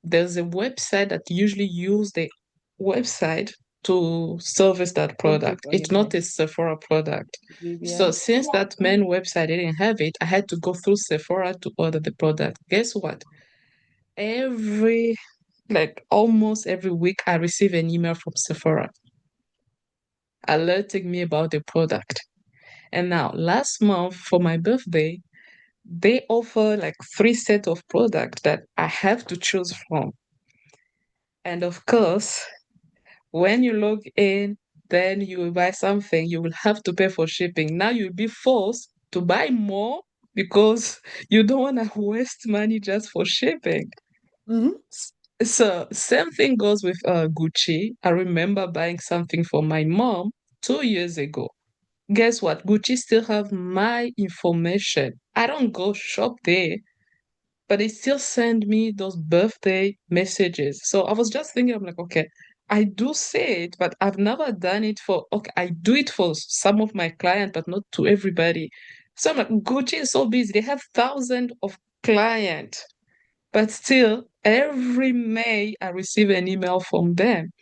There's a website that usually use the website to service that product. It's not a Sephora product. So since that main website didn't have it, I had to go through Sephora to order the product. Guess what? Almost every week, I receive an email from Sephora alerting me about the product. And now, last month for my birthday, they offer like 3 sets of products that I have to choose from. And of course, when you log in, then you will buy something, you will have to pay for shipping. Now you'll be forced to buy more because you don't want to waste money just for shipping. So same thing goes with Gucci. I remember buying something for my mom 2 years ago. Guess what? Gucci still have my information. I don't go shop there, but they still send me those birthday messages. So I was just thinking, I'm like, okay, I do say it, but I've never done it okay, I do it for some of my clients, but not to everybody. So I'm like, Gucci is so busy. They have thousands of clients, but still every May I receive an email from them.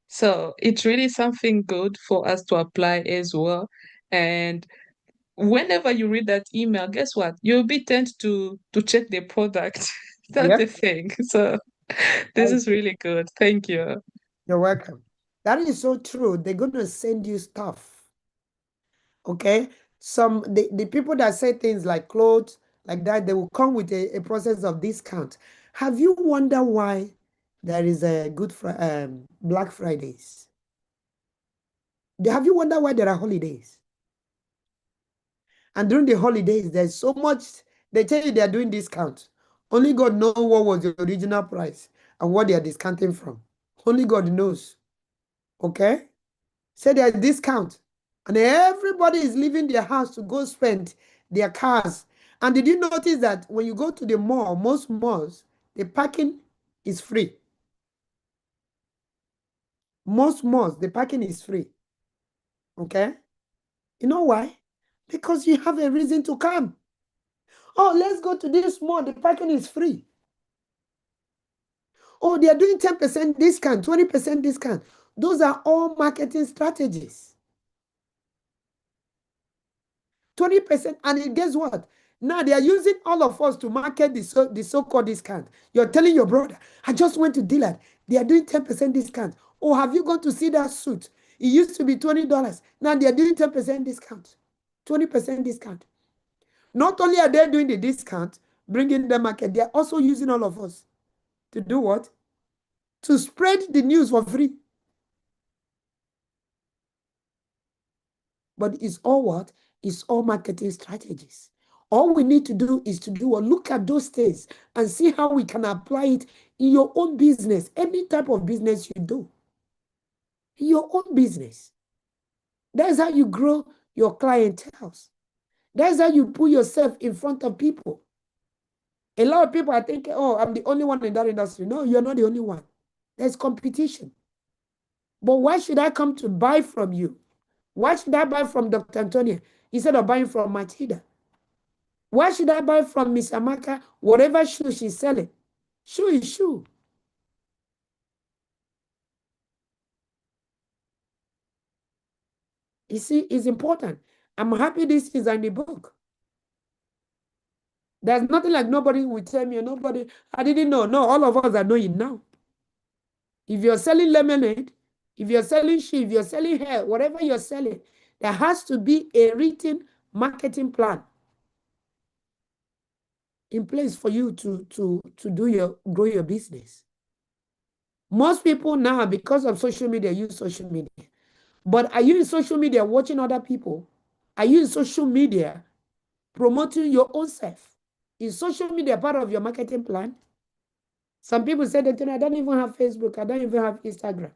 So it's really something good for us to apply as well. And whenever you read that email, guess what? You'll be tempted to check the product. That's the thing. So this is really good. Thank you. You're welcome. That is so true. They're going to send you stuff. Okay? The people that say things like clothes, like that, they will come with a process of discount. Have you wondered why there is a Black Fridays? Have you wondered why there are holidays? And during the holidays, there's so much, they tell you they are doing discount. Only God knows what was the original price and what they are discounting from. Only God knows. Okay? Say there's discount. And everybody is leaving their house to go spend their cars. And did you notice that when you go to the mall, most malls, the parking is free? Most malls, the parking is free. Okay? You know why? Because you have a reason to come. Oh, let's go to this mall. The parking is free. Oh, they are doing 10% discount, 20% discount. Those are all marketing strategies. 20%. And guess what? Now they are using all of us to market the so-called discount. You're telling your brother, I just went to dealer. They are doing 10% discount. Oh, have you gone to see that suit? It used to be $20. Now they are doing 10% discount, 20% discount. Not only are they doing the discount, bringing the market, they are also using all of us to do what? To spread the news for free. But it's all what? It's all marketing strategies. All we need to do is to look at those things and see how we can apply it in your own business, any type of business you do. In your own business. That's how you grow your clientele. That's how you put yourself in front of people. A lot of people are thinking, oh, I'm the only one in that industry. No, you're not the only one. There's competition. But why should I come to buy from you? Why should I buy from Dr. Antonia instead of buying from Matilda? Why should I buy from Miss Amaka whatever shoe she's selling? Shoe is shoe. You see, it's important. I'm happy this is in the book. There's nothing like nobody will tell me, nobody, I didn't know. No, all of us are knowing now. If you're selling lemonade, if you're selling shoe, if you're selling hair, whatever you're selling, there has to be a written marketing plan in place for you to grow your business. Most people now, because of social media, use social media. But are you in social media watching other people? Are you in social media promoting your own self? Is social media part of your marketing plan? Some people say that, I don't even have Facebook. I don't even have Instagram.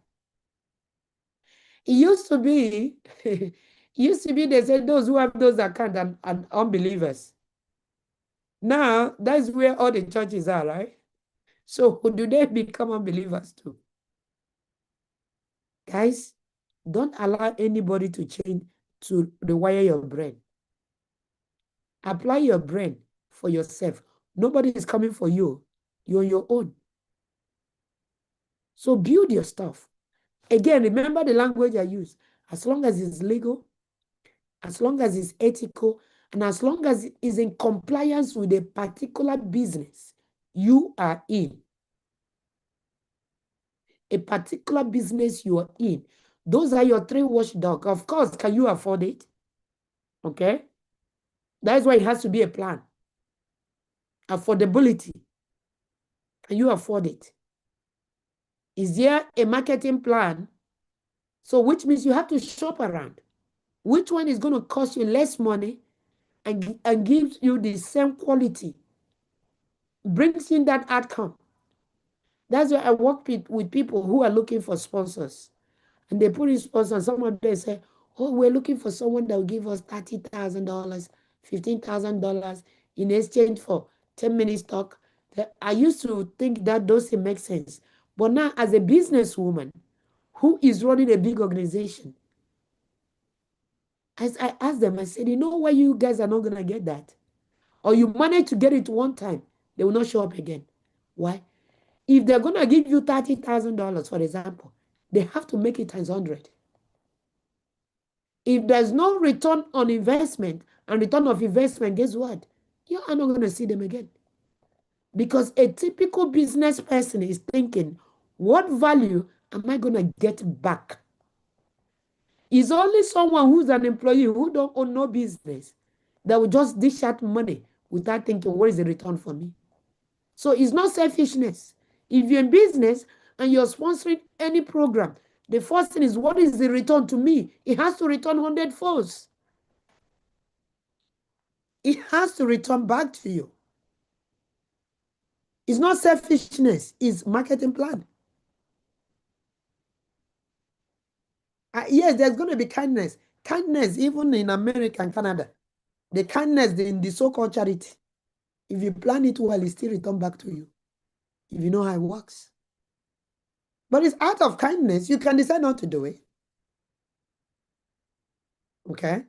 It used to be, they said those who have those accounts and unbelievers. Now, that's where all the churches are, right? So do they become unbelievers too? Guys, don't allow anybody to change, to rewire your brain. Apply your brain for yourself. Nobody is coming for you. You're on your own. So build your stuff. Again, remember the language I use. As long as it's legal, as long as it's ethical, and as long as it is in compliance with a particular business you are in. A particular business you are in. Those are your three watchdogs. Of course, can you afford it? Okay? That's why it has to be a plan. Affordability. Can you afford it? Is there a marketing plan? So which means you have to shop around. Which one is going to cost you less money and gives you the same quality? Brings in that outcome. That's why I work with people who are looking for sponsors. And they put in sponsors. Some of them say, oh, we're looking for someone that will give us $30,000, $15,000 in exchange for 10-minute stock. I used to think that doesn't make sense. But now, as a businesswoman who is running a big organization, as I asked them, I said, you know why you guys are not going to get that? Or you manage to get it one time, they will not show up again. Why? If they're going to give you $30,000, for example, they have to make it times 100. If there's no return on investment and return of investment, guess what? You are not going to see them again. Because a typical business person is thinking, what value am I going to get back? It's only someone who's an employee who don't own no business that will just dish out money without thinking, what is the return for me? So it's not selfishness. If you're in business and you're sponsoring any program, The first thing is, what is the return to me? It has to return 100 folds. It has to return back to you. It's not selfishness, it's marketing plan. Yes, there's going to be kindness. Kindness, even in America and Canada. The kindness in the so-called charity. If you plan it well, it still return back to you. If you know how it works. But it's out of kindness. You can decide not to do it. Okay?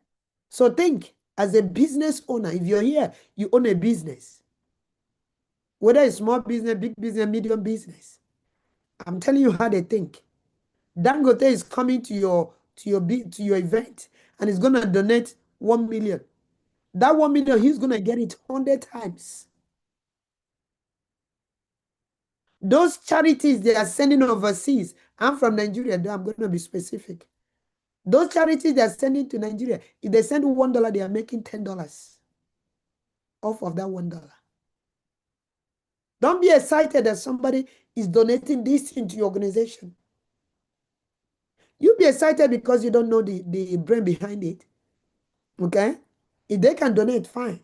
So think, as a business owner, if you're here, you own a business. Whether it's small business, big business, medium business. I'm telling you how they think. Dangote is coming to your event and is going to donate 1 million. That 1 million, he's going to get it 100 times. Those charities they are sending overseas, I'm from Nigeria, I'm going to be specific. Those charities they are sending to Nigeria, if they send $1, they are making $10 off of that $1. Don't be excited that somebody is donating this into your organization. You be excited because you don't know the brain behind it. Okay? If they can donate, fine.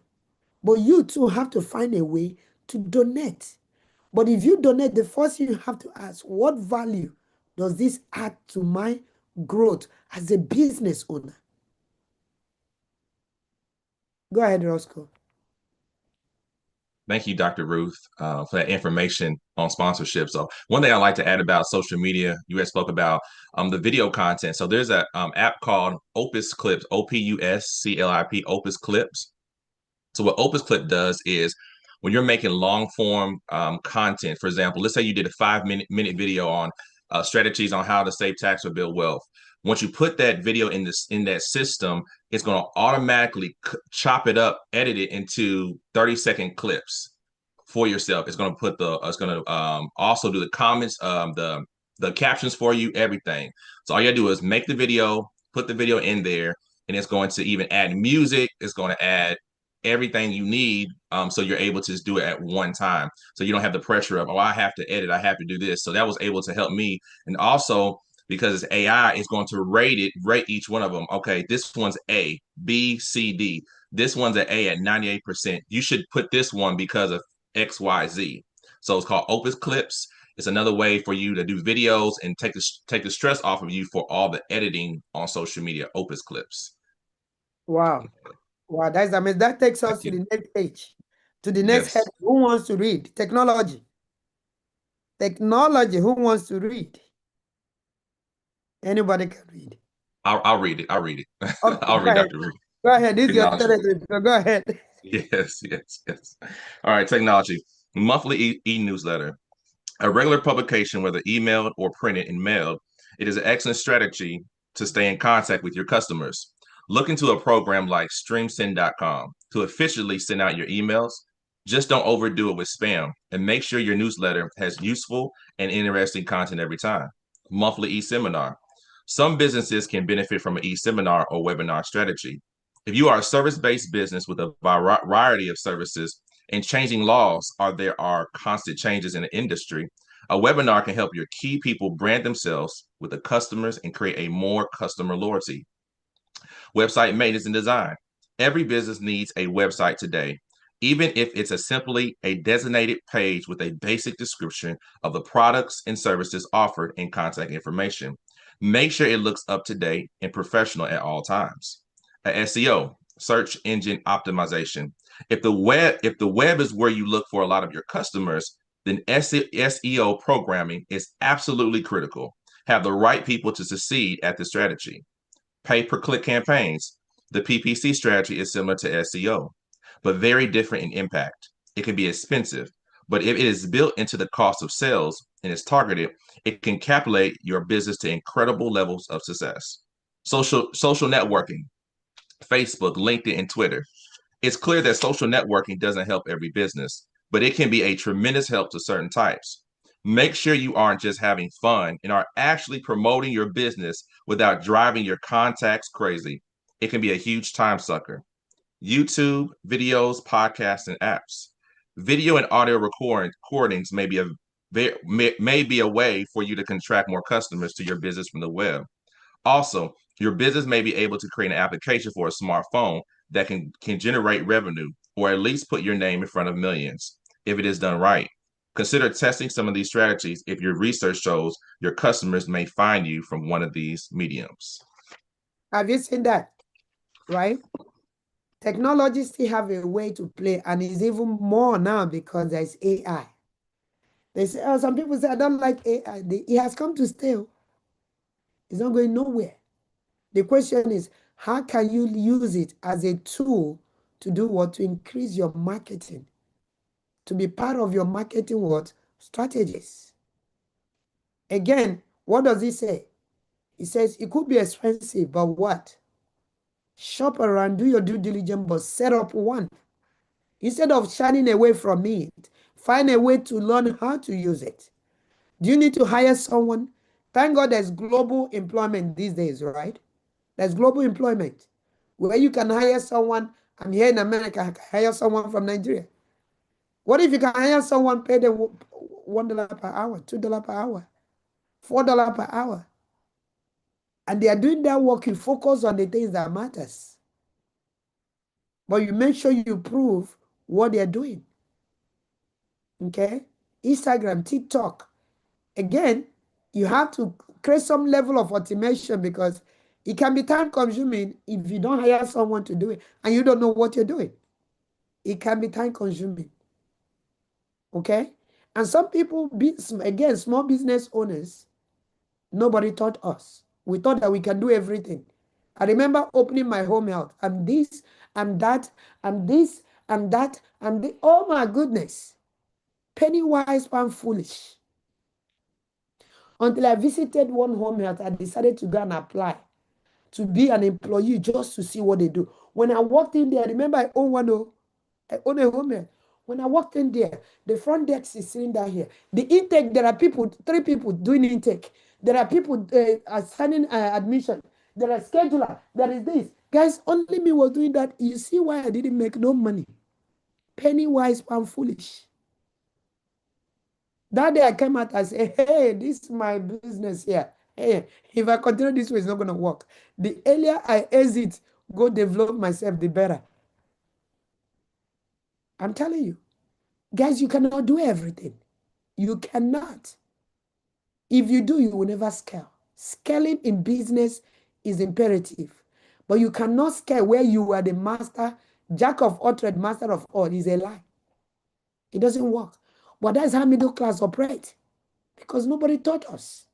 But you too have to find a way to donate. But if you donate, the first thing you have to ask, what value does this add to my growth as a business owner? Go ahead, Roscoe. Thank you, Dr. Ruth, for that information on sponsorship. So one thing I like to add about social media, you had spoke about the video content. So there's an app called Opus Clips, OPUSCLIP, Opus Clips. So what Opus Clip does is when you're making long form content, for example, let's say you did a 5-minute video on strategies on how to save tax or build wealth. Once you put that video in that system, it's going to automatically chop it up, edit it into 30-second clips for yourself. It's going to also do the comments, the captions for you, everything. So all you gotta do is make the video, put the video in there, and it's going to even add music. It's going to add everything you need, so you're able to just do it at one time. So you don't have the pressure of, oh, I have to edit, I have to do this. So that was able to help me. And also, because it's AI, it's going to rate each one of them. Okay, this one's A, B, C, D. This one's an A at 98%. You should put this one because of X, Y, Z. So it's called Opus Clips. It's another way for you to do videos and take the stress off of you for all the editing on social media. Opus Clips. Wow. Wow, that's amazing. That takes us to the next page, to the next head. Who wants to read? Technology. Technology. Who wants to read? Anybody can read. I'll read it. Okay, I'll read Dr. Ruth. Go ahead. This is your territory. So go ahead. Yes. All right, technology. Monthly e-newsletter. A regular publication, whether emailed or printed and mailed, it is an excellent strategy to stay in contact with your customers. Look into a program like streamsend.com to efficiently send out your emails. Just don't overdo it with spam, and make sure your newsletter has useful and interesting content every time. Monthly e-seminar. Some businesses can benefit from an e-seminar or webinar strategy. If you are a service-based business with a variety of services and changing laws, there are constant changes in the industry, a webinar can help your key people brand themselves with the customers and create a more customer loyalty. Website maintenance and design. Every business needs a website today, even if it's simply a designated page with a basic description of the products and services offered and contact information. Make sure it looks up to date and professional at all times. SEO, search engine optimization. If the web is where you look for a lot of your customers, then SEO programming is absolutely critical. Have the right people to succeed at the strategy. Pay-per-click campaigns. The PPC strategy is similar to SEO, but very different in impact. It can be expensive, but if it is built into the cost of sales and is targeted, it can catapult your business to incredible levels of success. Social networking. Facebook, LinkedIn, and Twitter. It's clear that social networking doesn't help every business, but it can be a tremendous help to certain types. Make sure you aren't just having fun and are actually promoting your business without driving your contacts crazy. It can be a huge time sucker. YouTube, videos, podcasts, and apps. Video and audio recordings may be there may be a way for you to contract more customers to your business from the web. Also, your business may be able to create an application for a smartphone that can generate revenue, or at least put your name in front of millions if it is done right. Consider testing some of these strategies if your research shows your customers may find you from one of these mediums. Have you seen that? Right? Technology still have a way to play, and it's even more now because there's AI. They say, oh, some people say, I don't like AI. It has come to stay. It's not going nowhere. The question is, how can you use it as a tool to do what? To increase your marketing, to be part of your marketing what? Strategies. Again, what does he say? He says it could be expensive, but what? Shop around, do your due diligence, but set up one. Instead of shining away from it, find a way to learn how to use it. Do you need to hire someone? Thank God there's global employment these days, right? There's global employment where you can hire someone. I'm here in America, I can hire someone from Nigeria. What if you can hire someone, pay them $1 per hour, $2 per hour, $4 per hour? And they are doing that work, you focus on the things that matters. But you make sure you prove what they're doing. Okay? Instagram, TikTok. Again, you have to create some level of automation because it can be time consuming if you don't hire someone to do it and you don't know what you're doing. It can be time consuming. Okay? And some people, again, small business owners, nobody taught us. We thought that we can do everything. I remember opening my home health. I'm this, I'm that, I'm this, I'm that, I'm this. Oh my goodness. Penny wise, pound foolish. Until I visited one home health, I decided to go and apply to be an employee just to see what they do. When I walked in there, remember I own I own a home health. When I walked in there, the front desk is sitting down here. The intake, there are people, 3 people doing intake. There are people assigning admission. There are scheduler. There is this. Guys, only me was doing that. You see why I didn't make no money. Penny wise, pound foolish. That day I came out and said, hey, this is my business here. Hey, if I continue this way, it's not going to work. The earlier I exit, go develop myself, the better. I'm telling you. Guys, you cannot do everything. You cannot. If you do, you will never scale. Scaling in business is imperative. But you cannot scale where you are the master, jack of all trades, master of all. Is a lie. It doesn't work. But that's how middle class operate. Because nobody taught us.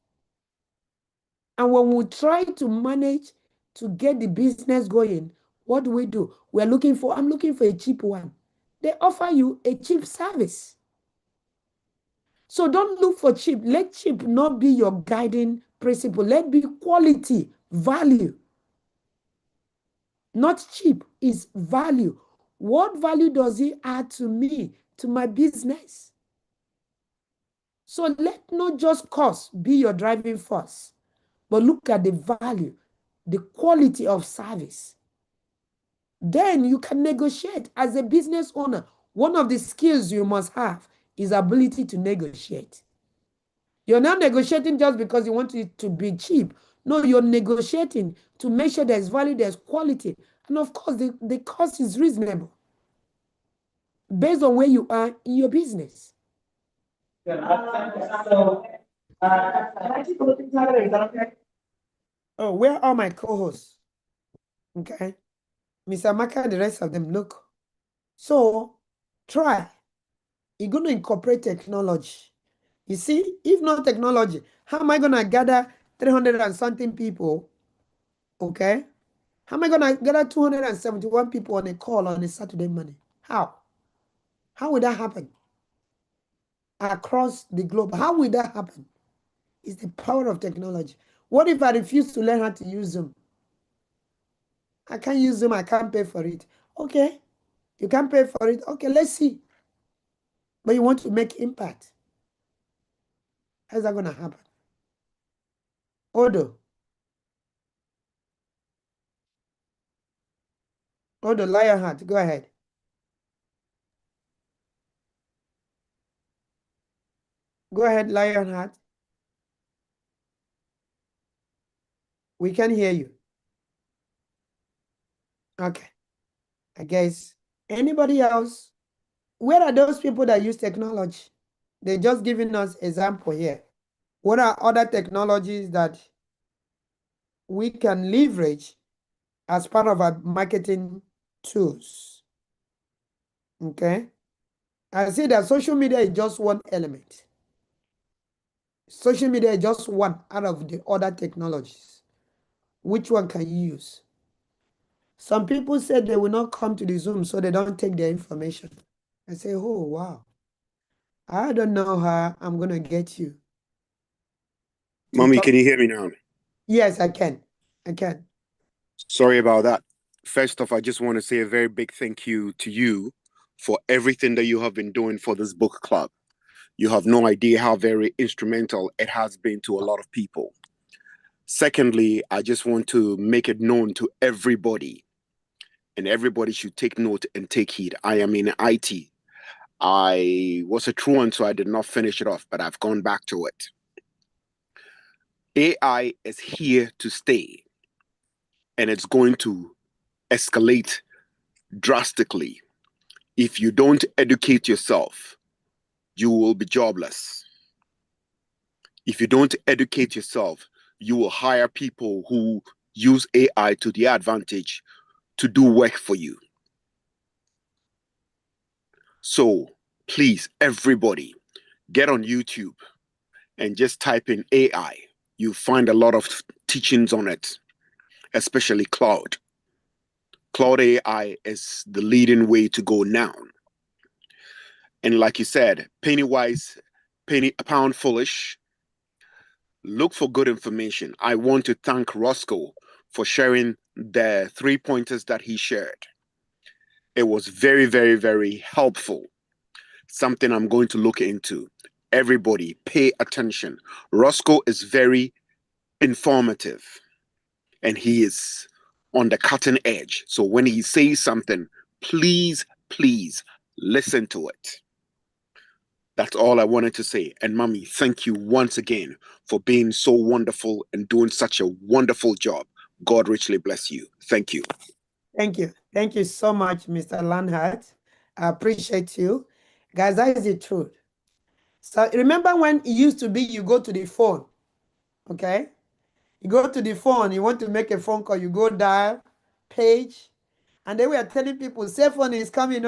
And when we try to manage to get the business going, what do? I'm looking for a cheap one. They offer you a cheap service. So don't look for cheap. Let cheap not be your guiding principle. Let be quality, value. Not cheap, is value. What value does it add to me, to my business? So let not just cost be your driving force, but look at the value, the quality of service. Then you can negotiate as a business owner. One of the skills you must have is ability to negotiate. You're not negotiating just because you want it to be cheap. No, you're negotiating to make sure there's value, there's quality. And of course, the cost is reasonable based on where you are in your business. Oh, where are my co-hosts? Okay. Mr. Maka and the rest of them, look. So, try. You're going to incorporate technology. You see, if not technology, how am I going to gather 300 and something people? Okay. How am I going to gather 271 people on a call on a Saturday morning? How? How would that happen? Across the globe. How will that happen? It's the power of technology. What if I refuse to learn how to use Zoom? I can't use Zoom. I can't pay for it. Okay. You can't pay for it. Okay, let's see. But you want to make impact. How's that going to happen? Odo, Lionheart, go ahead. Go ahead, Lionheart. We can hear you. Okay. I guess anybody else? Where are those people that use technology? They're just giving us example here. What are other technologies that we can leverage as part of our marketing tools? Okay. I see that social media is just one element. Social media is just one out of the other technologies. Which one can you use? Some people said they will not come to the Zoom, so they don't take their information. I say, oh, wow. I don't know how I'm going to get you. Mommy, can you hear me now? Yes, I can. I can. Sorry about that. First off, I just want to say a very big thank you to you for everything that you have been doing for this book club. You have no idea how very instrumental it has been to a lot of people. Secondly, I just want to make it known to everybody, and everybody should take note and take heed. I am in IT. I was a truant, so I did not finish it off, but I've gone back to it. AI is here to stay, and it's going to escalate drastically. If you don't educate yourself, you will be jobless. If you don't educate yourself, you will hire people who use AI to their advantage to do work for you. So please, everybody, get on YouTube and just type in AI. You'll find a lot of teachings on it, especially cloud. Cloud AI is the leading way to go now. And like you said, penny wise, penny a pound foolish. Look for good information. I want to thank Roscoe for sharing the 3 pointers that he shared. It was very, very, very helpful. Something I'm going to look into. Everybody, pay attention. Roscoe is very informative and he is on the cutting edge. So when he says something, please, please listen to it. That's all I wanted to say. And Mommy, thank you once again for being so wonderful and doing such a wonderful job. God richly bless you. Thank you. Thank you. Thank you so much, Mr. Lanhart. I appreciate you. Guys, that is the truth. So remember when it used to be you go to the phone, okay? You go to the phone, you want to make a phone call, you go dial, page, and they were telling people, cell phone is coming,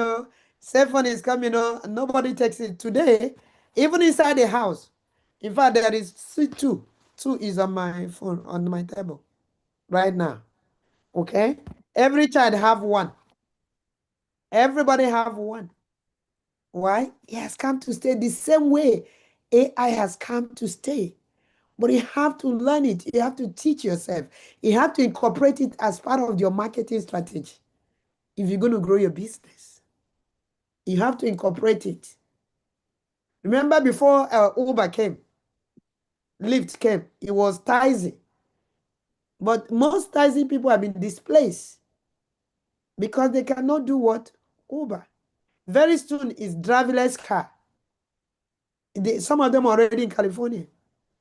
cell phone is coming, and nobody takes it. Today, even inside the house, in fact, there is two. Two is on my phone, on my table right now, okay? Every child have one. Everybody have one. Why? It has come to stay the same way AI has come to stay. But you have to learn it. You have to teach yourself. You have to incorporate it as part of your marketing strategy. If you're going to grow your business, you have to incorporate it. Remember before Uber came, Lyft came, it was taxi. But most taxi people have been displaced because they cannot do what? Uber. Very soon is driverless car. Some of them are already in California,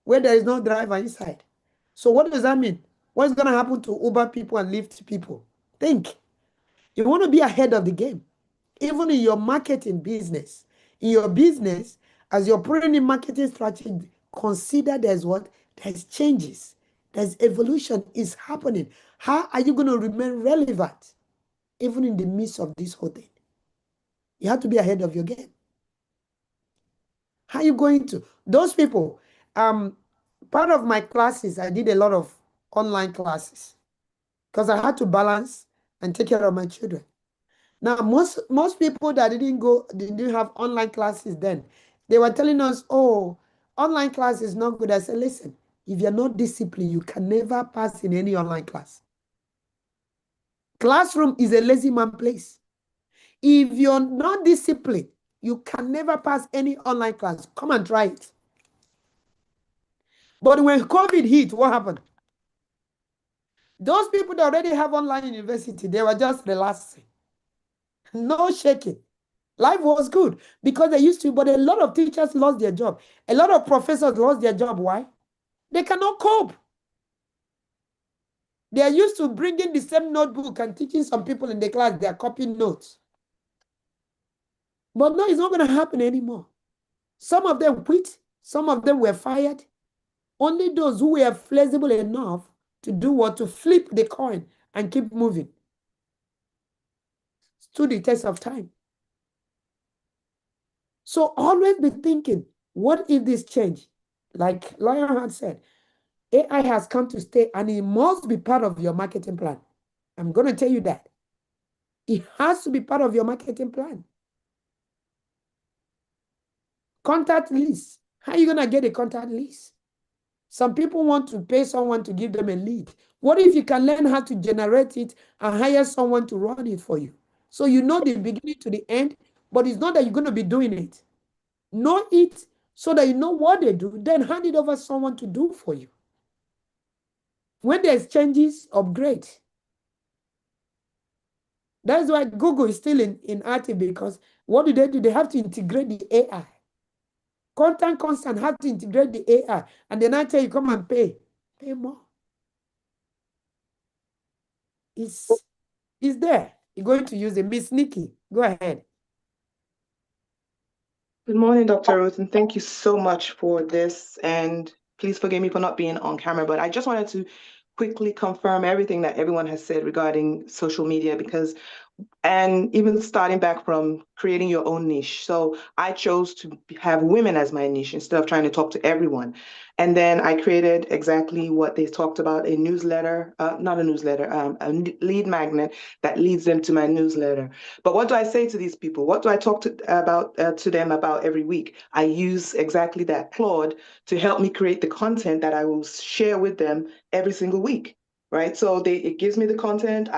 where there is no driver inside. So what does that mean? What's going to happen to Uber people and Lyft people? Think. You want to be ahead of the game. Even in your marketing business. In your business, as you're putting in marketing strategy, consider there's what? There's changes. There's evolution is happening. How are you going to remain relevant? Even in the midst of this whole thing. You have to be ahead of your game. How are you going to? Those people, part of my classes, I did a lot of online classes because I had to balance and take care of my children. Now, most people that didn't have online classes then, they were telling us, oh, online class is not good. I said, listen, if you're not disciplined, you can never pass in any online class. Classroom is a lazy man place. If you're not disciplined, you can never pass any online class. Come and try it. But when COVID hit, what happened? Those people that already have online university, they were just relaxing. No shaking. Life was good because they used to, but a lot of teachers lost their job. A lot of professors lost their job. Why? They cannot cope. They are used to bringing the same notebook and teaching some people in the class. They are copying notes. But no, it's not going to happen anymore. Some of them quit. Some of them were fired. Only those who were flexible enough to do what? To flip the coin and keep moving stood the test of time. So always be thinking, what if this change? Like Lawyer had said, AI has come to stay and it must be part of your marketing plan. I'm going to tell you that. It has to be part of your marketing plan. Contact list. How are you going to get a contact list? Some people want to pay someone to give them a lead. What if you can learn how to generate it and hire someone to run it for you? So you know the beginning to the end, but it's not that you're going to be doing it. Know it so that you know what they do, then hand it over to someone to do for you. When there's changes, upgrade. That's why Google is still in active, because what do? They have to integrate the AI. Content Constant have to integrate the AI. And then I tell you, come and pay. Pay more. It's there. You're going to use it. Miss Nikki, go ahead. Good morning, Dr. Ruth, and thank you so much for this. And please forgive me for not being on camera, but I just wanted to quickly confirm everything that everyone has said regarding social media, and even starting back from creating your own niche. So I chose to have women as my niche instead of trying to talk to everyone. And then I created exactly what they talked about, a newsletter, not a newsletter, a lead magnet that leads them to my newsletter. But what do I say to these people? What do I talk to them about every week? I use exactly that, Claude, to help me create the content that I will share with them every single week, right? So it gives me the content,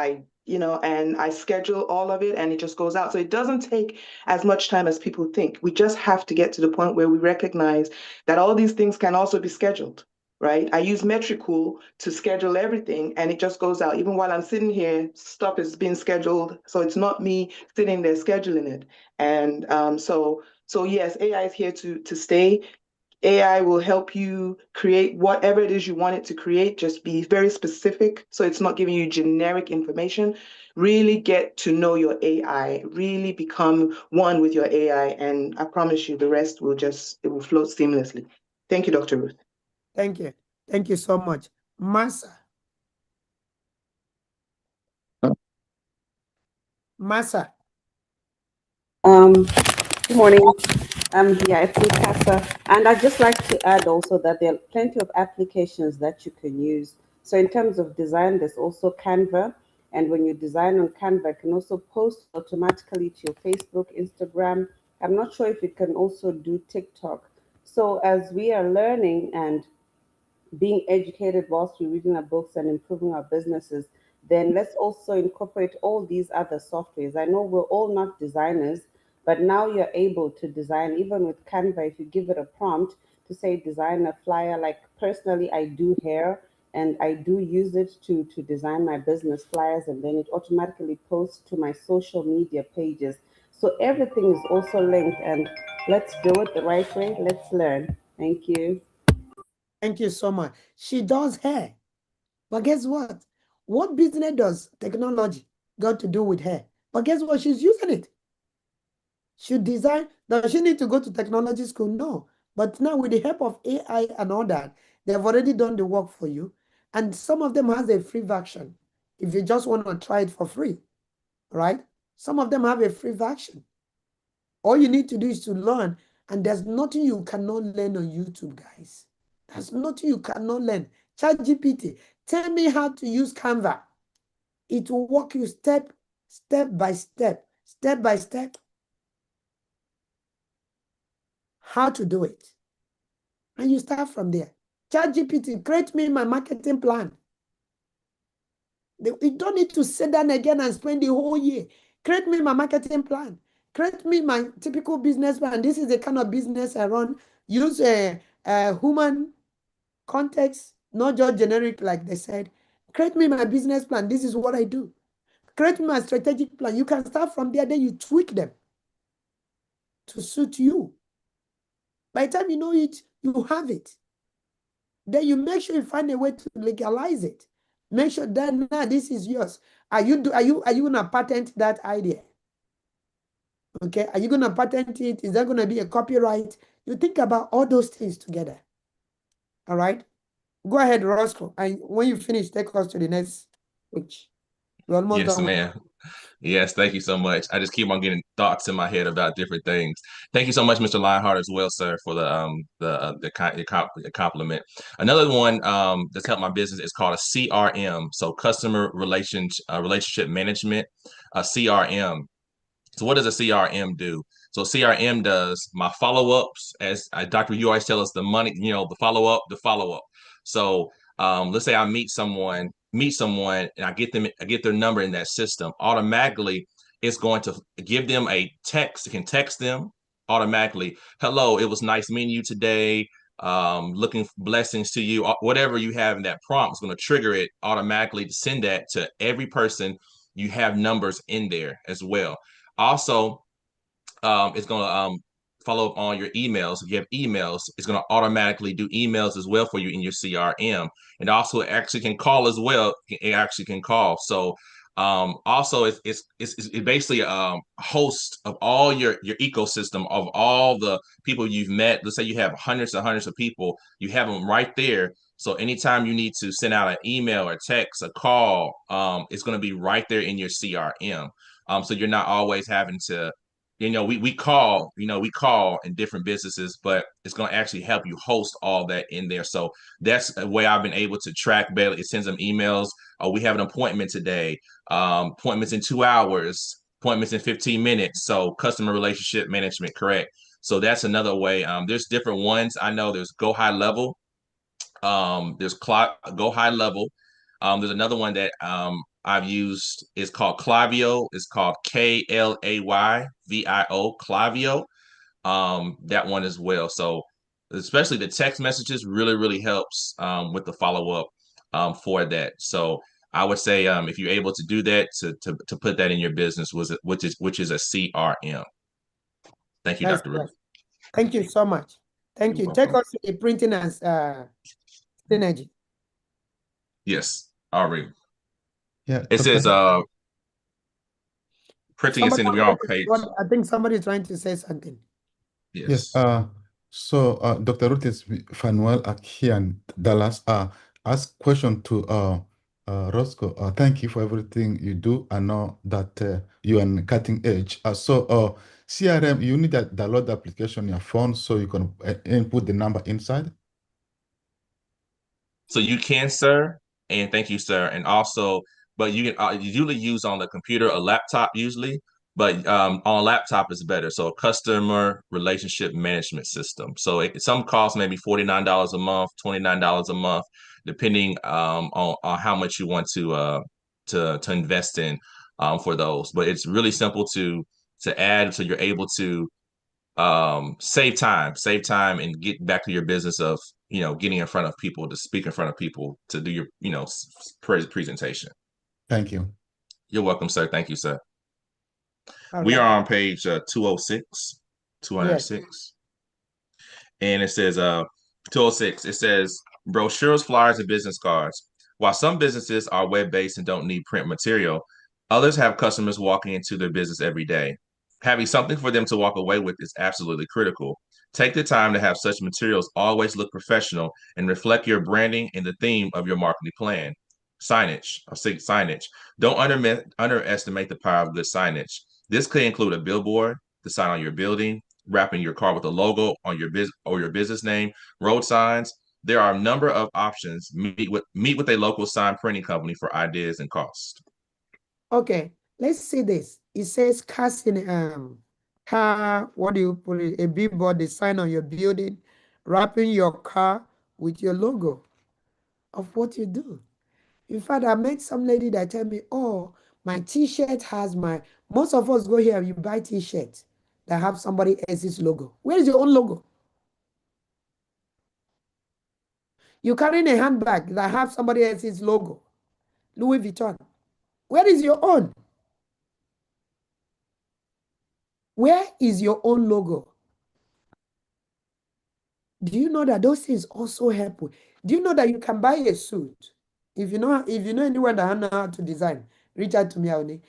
and I schedule all of it and it just goes out. So it doesn't take as much time as people think. We just have to get to the point where we recognize that all these things can also be scheduled, right? I use Metricool to schedule everything and it just goes out. Even while I'm sitting here, stuff is being scheduled. So it's not me sitting there scheduling it. And so yes, AI is here to stay. AI will help you create whatever it is you want it to create. Just be very specific so it's not giving you generic information. Really get to know your AI, really become one with your AI, and I promise you the rest will flow seamlessly. Thank you, Dr. Ruth. Thank you. Thank you so much. Masa. Good morning. It's Mikasa. And I'd just like to add also that there are plenty of applications that you can use. So in terms of design, there's also Canva. And when you design on Canva, it can also post automatically to your Facebook, Instagram. I'm not sure if it can also do TikTok. So as we are learning and being educated whilst we're reading our books and improving our businesses, then let's also incorporate all these other softwares. I know we're all not designers, but now you're able to design, even with Canva, if you give it a prompt to say design a flyer. Like personally, I do hair and I do use it to design my business flyers, and then it automatically posts to my social media pages. So everything is also linked, and let's do it the right way. Let's learn. Thank you. Thank you so much. She does hair. But guess what? What business does technology got to do with hair? But guess what? She's using it. She design. Does she need to go to technology school? No. But now with the help of AI and all that, they've already done the work for you. And some of them has a free version if you just want to try it for free, right? Some of them have a free version. All you need to do is to learn. And there's nothing you cannot learn on YouTube, guys. There's nothing you cannot learn. ChatGPT, tell me how to use Canva. It will walk you step by step, how to do it. And you start from there. ChatGPT, create me my marketing plan. You don't need to sit down again and spend the whole year. Create me my marketing plan. Create me my typical business plan. This is the kind of business I run. Use a human context, not just generic like they said. Create me my business plan. This is what I do. Create me my strategic plan. You can start from there, then you tweak them. to suit you. By the time you know it, you have it. Then you make sure you find a way to legalize it. Make sure that now this is yours. Are you gonna patent that idea? Okay, are you gonna patent it? Is there gonna be a copyright? You think about all those things together. All right. Go ahead, Roscoe. And when you finish, take us to the next page. We're almost Yes, done. ma'am. Yes, thank you so much. I just keep on getting thoughts in my head about different things. Thank you so much, Mr. Lionheart, as well, sir, for the compliment. Another one that's helped my business is called a CRM, so customer relationship management, a CRM. So what does a CRM do? So CRM does my follow-ups, as Dr. You always tell us the money, the follow-up. So let's say I meet someone, and I get their number in that system. Automatically, it's going to give them a text. It can text them automatically. Hello, it was nice meeting you today. Looking for blessings to you. Whatever you have in that prompt is going to trigger it automatically to send that to every person. You have numbers in there as well. Also, it's going to follow up on your emails. If you have emails, it's going to automatically do emails as well for you in your CRM. And also, it actually can call as well. It actually can call. So, also, it's basically a host of all your ecosystem of all the people you've met. Let's say you have hundreds and hundreds of people. You have them right there. So anytime you need to send out an email or text, a call, it's going to be right there in your CRM. So you're not always having to, we call in different businesses, but it's going to actually help you host all that in there. So that's a way I've been able to track better. It sends them emails. Oh, we have an appointment today. Appointments in 2 hours, appointments in 15 minutes. So customer relationship management, correct. So that's another way. There's different ones. I know there's Go High Level. There's Go High Level. There's another one that I've used. It's called Klaviyo. It's called KLAYVIO, Klaviyo. That one as well. So especially the text messages really helps with the follow up for that. So I would say if you're able to do that, to put that in your business, which is a CRM. Thank you, That's Dr. right. Ruth. Thank you so much. Thank you. Take us to the printing and synergy. Yes, I'll read. Yeah. It says printing and synergy. We're on page. I think somebody is trying to say something. Yes. So Dr. Ruth is Fanuel Akian Dallas ask question to Roscoe. Thank you for everything you do. I know that you are on cutting edge. So CRM, you need to download the application on your phone so you can input the number inside. So you can, sir, and thank you, sir. And also, but you can usually use on the computer, a laptop usually, but on a laptop is better. So a customer relationship management system. So some cost maybe $49 a month, $29 a month, depending on how much you want to invest in for those. But it's really simple to add, so you're able to save time and get back to your business of getting in front of people, to speak in front of people, to do your presentation. Thank you. You're welcome, sir. Thank you, sir. We are on page 206. Yes. And it says 206, it says brochures, flyers, and business cards. While some businesses are web-based and don't need print material, others have customers walking into their business every day. Having something for them to walk away with is absolutely critical. Take the time to have such materials always look professional and reflect your branding and the theme of your marketing plan. Signage. Don't underestimate the power of good signage. This could include a billboard, the sign on your building, wrapping your car with a logo on your business name, road signs. There are a number of options. Meet with a local sign printing company for ideas and cost. Okay, let's see this. It says casting car, what do you put it? A billboard, the sign on your building, wrapping your car with your logo of what you do. In fact, I met some lady that tell me, oh, my t-shirt has most of us go here, you buy t-shirts that have somebody else's logo. Where is your own logo? You're carrying a handbag that have somebody else's logo. Louis Vuitton. Where is your own? Where is your own logo? Do you know that those things also help? Do you know that you can buy a suit? If you know anyone that know how to design, reach out to me. Aoni.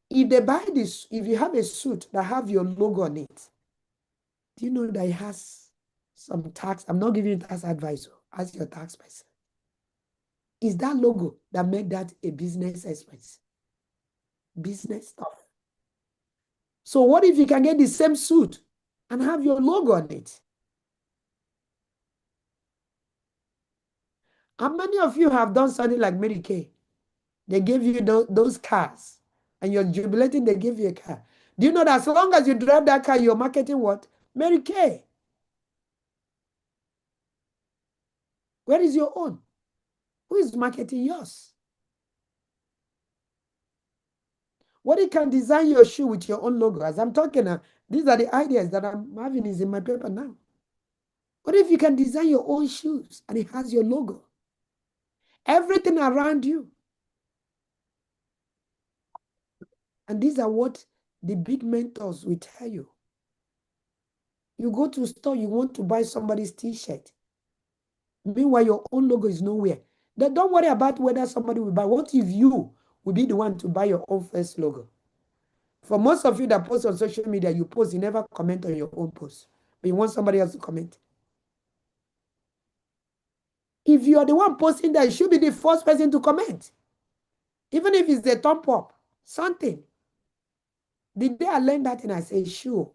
If they buy this, if you have a suit that have your logo on it, do you know that it has some tax? I'm not giving you tax advice. Ask your tax person. Is that logo that make that a business expense? Business stuff. So what if you can get the same suit and have your logo on it? How many of you have done something like Mary Kay? They gave you those cars and you're jubilating, they give you a car. Do you know that as long as you drive that car, you're marketing what? Mary Kay. Where is your own? Who is marketing yours? What if you can design your shoe with your own logo? As I'm talking now, these are the ideas that I'm having is in my paper now. What if you can design your own shoes and it has your logo? Everything around you. And these are what the big mentors will tell you. You go to a store, you want to buy somebody's t-shirt. Meanwhile, your own logo is nowhere. Then don't worry about whether somebody will buy. What if you will be the one to buy your own first logo? For most of you that post on social media, you post, you never comment on your own post. But you want somebody else to comment. If you are the one posting that, you should be the first person to comment. Even if it's a thumb up, something. The day I learned that and I say, sure.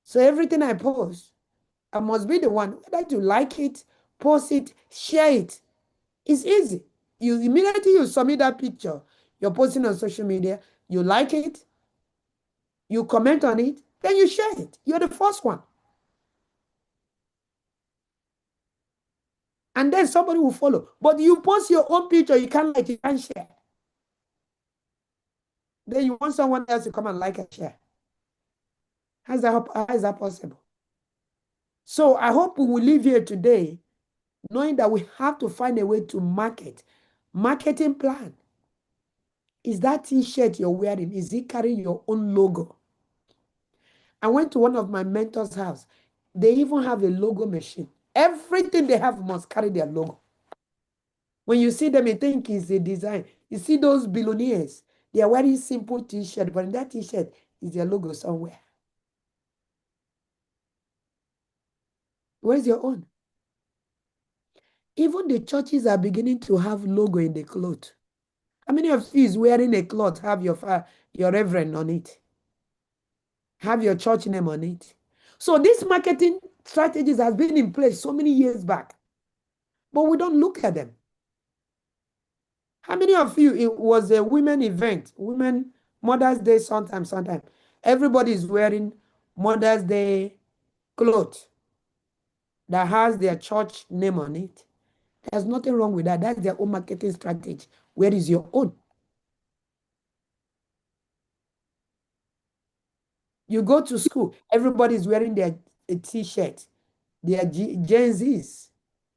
So everything I post, I must be the one, whether you like it, post it, share it. It's easy. You immediately you submit that picture, you're posting on social media, you like it, you comment on it, then you share it. You're the first one. And then somebody will follow. But you post your own picture, you can't like, you can't share. Then you want someone else to come and like and share. How is that possible? So I hope we will leave here today knowing that we have to find a way to market. Marketing plan. Is that t-shirt you're wearing, is it carrying your own logo? I went to one of my mentors' house. They even have a logo machine. Everything they have must carry their logo. When you see them, you think it's a design. You see those billionaires, they are wearing simple t-shirt, but in that t-shirt is their logo somewhere. Where's your own? Even the churches are beginning to have logo in the cloth. How many of you is wearing a cloth, have your reverend on it? Have your church name on it? So these marketing strategies has been in place so many years back, but we don't look at them. How many of you, it was a women event, Mother's Day sometime. Everybody is wearing Mother's Day clothes that has their church name on it. There's nothing wrong with that. That's their own marketing strategy. Where is your own? You go to school, everybody's wearing their t-shirt, their Gen Zs,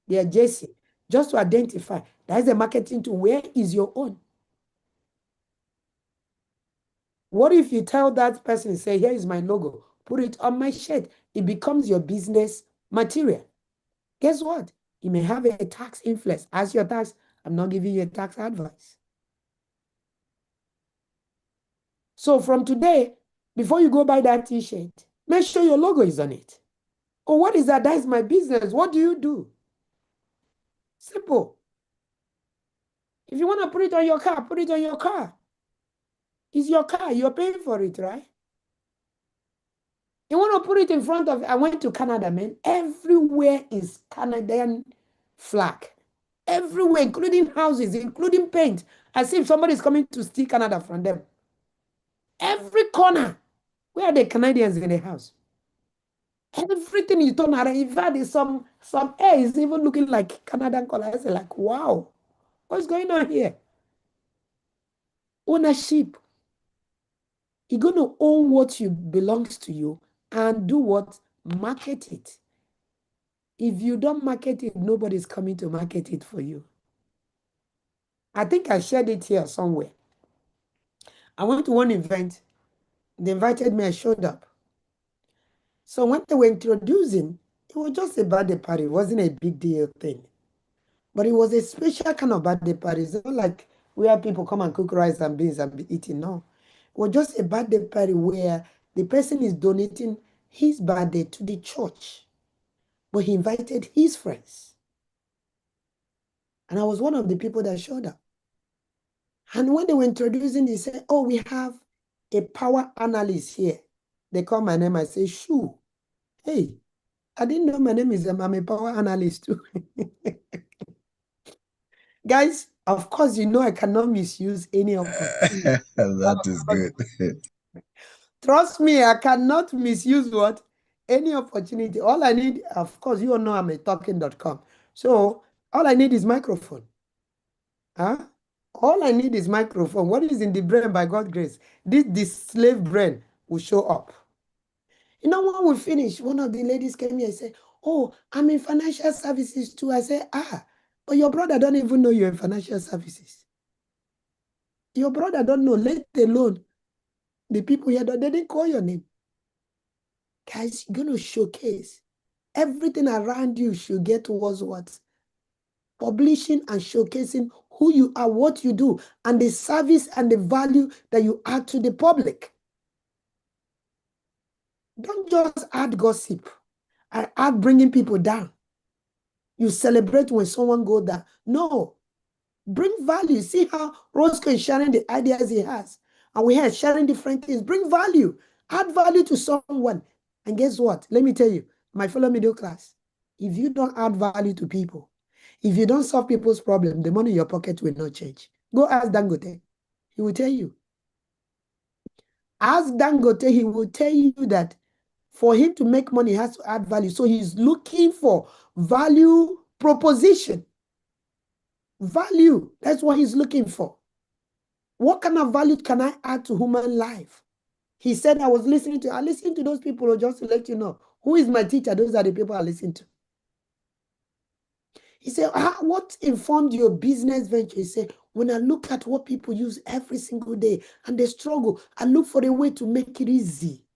their JC, just to identify. That's the marketing tool. Where is your own? What if you tell that person, say, here is my logo, put it on my shirt. It becomes your business material. Guess what? You may have a tax influence. As your tax, I'm not giving you a tax advice. So from today, before you go buy that t-shirt, make sure your logo is on it. Oh, what is that? That is my business. What do you do? Simple. If you want to put it on your car, put it on your car. It's your car. You're paying for it, right? You want to put it in front of, I went to Canada, man. Everywhere is Canadian flag. Everywhere, including houses, including paint. As if somebody is coming to steal Canada from them. Every corner. Where are the Canadians in the house? Everything you turn around. In fact, some air is even looking like Canadian color. I say like, wow, what's going on here? Ownership. You're going to own what belongs to you and do what? Market it. If you don't market it, nobody's coming to market it for you. I think I shared it here somewhere. I went to one event They invited me, I showed up. So when they were introducing, it was just a birthday party. It wasn't a big deal thing. But it was a special kind of birthday party. It's not like where people come and cook rice and beans and be eating. No. It was just a birthday party where the person is donating his birthday to the church. But he invited his friends. And I was one of the people that showed up. And when they were introducing, they said, oh, we have a power analyst here. They call my name. I say, shoo. Hey, I didn't know my name is I'm a power analyst too. Guys, of course, you know I cannot misuse any opportunity. That is good. Trust me, I cannot misuse what? Any opportunity. All I need, of course, you all know I'm a talking.com. So all I need is microphone. Huh? All I need is microphone. What is in the brain by God's grace? This slave brain will show up. You know, when we finish, one of the ladies came here and said, oh, I'm in financial services too. I said, but your brother don't even know you're in financial services. Your brother don't know, let alone the people here, they didn't call your name. Guys, you're going to showcase. Everything around you should get towards what? Publishing and showcasing who you are, what you do, and the service and the value that you add to the public. Don't just add gossip and add bringing people down. You celebrate when someone goes down. No. Bring value. See how Roscoe is sharing the ideas he has. And we are sharing different things. Bring value. Add value to someone. And guess what? Let me tell you, my fellow middle class, if you don't add value to people, if you don't solve people's problems, the money in your pocket will not change. Go ask Dangote. He will tell you. Ask Dangote, he will tell you that for him to make money, he has to add value. So he's looking for value proposition. Value. That's what he's looking for. What kind of value can I add to human life? He said, I listened to those people just to let you know. Who is my teacher? Those are the people I listen to. He said, what informed your business venture? He said, when I look at what people use every single day and they struggle, I look for a way to make it easy.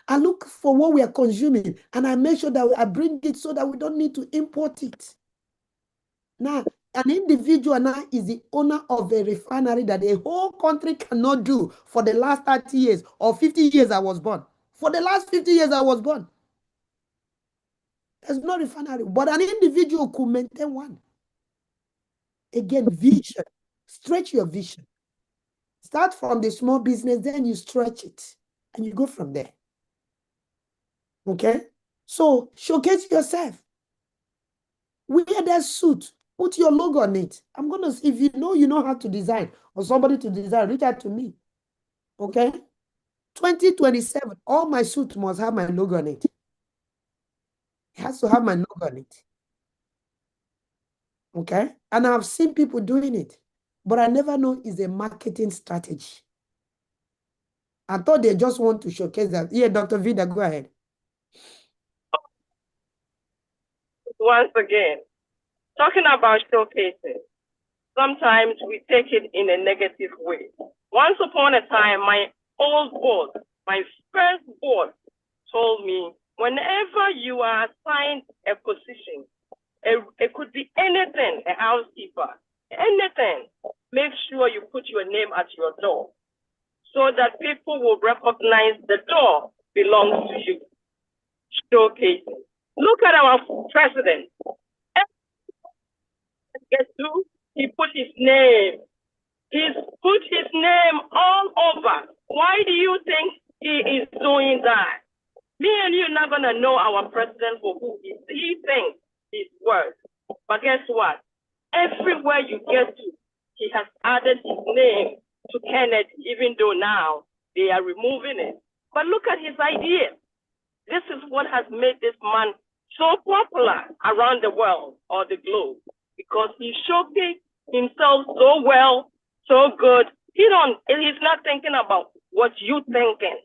I look for what we are consuming and I make sure that I bring it so that we don't need to import it. Now, an individual now is the owner of a refinery that a whole country cannot do for the last 30 years or 50 years I was born. For the last 50 years I was born. There's no refinery, but an individual could maintain one. Again, vision. Stretch your vision. Start from the small business, then you stretch it, and you go from there. Okay? So, showcase yourself. Wear that suit. Put your logo on it. I'm going to, if you know how to design, or somebody to design, reach out to me. Okay? 2027, all my suits must have my logo on it. It has to have my logo on it. Okay? And I've seen people doing it, but I never know it's a marketing strategy. I thought they just want to showcase that. Yeah, Dr. Vida, go ahead. Once again, talking about showcasing, sometimes we take it in a negative way. Once upon a time, my old boss, my first boss, told me, whenever you are assigned a position, it could be anything, a housekeeper, anything, make sure you put your name at your door so that people will recognize the door belongs to you. Showcasing. Look at our president. He put his name. He's put his name all over. Why do you think he is doing that? Me and you are not going to know our president for who he is. He thinks his words. But guess what? Everywhere you get to, he has added his name to Kennedy, even though now they are removing it. But look at his idea. This is what has made this man so popular around the world or the globe, because he showcased himself so well, so good. He's not thinking about what you're thinking.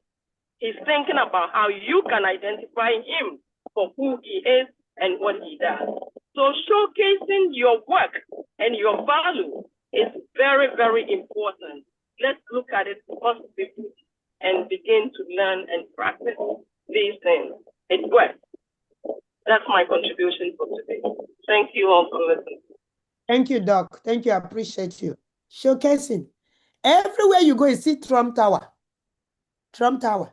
He's thinking about how you can identify him for who he is and what he does. So showcasing your work and your value is very, very important. let's look at it positively and begin to learn and practice these things. It works. That's my contribution for today. Thank you all for listening. Thank you, Doc. Thank you. I appreciate you. Showcasing. Everywhere you go, you see Trump Tower. Trump Tower.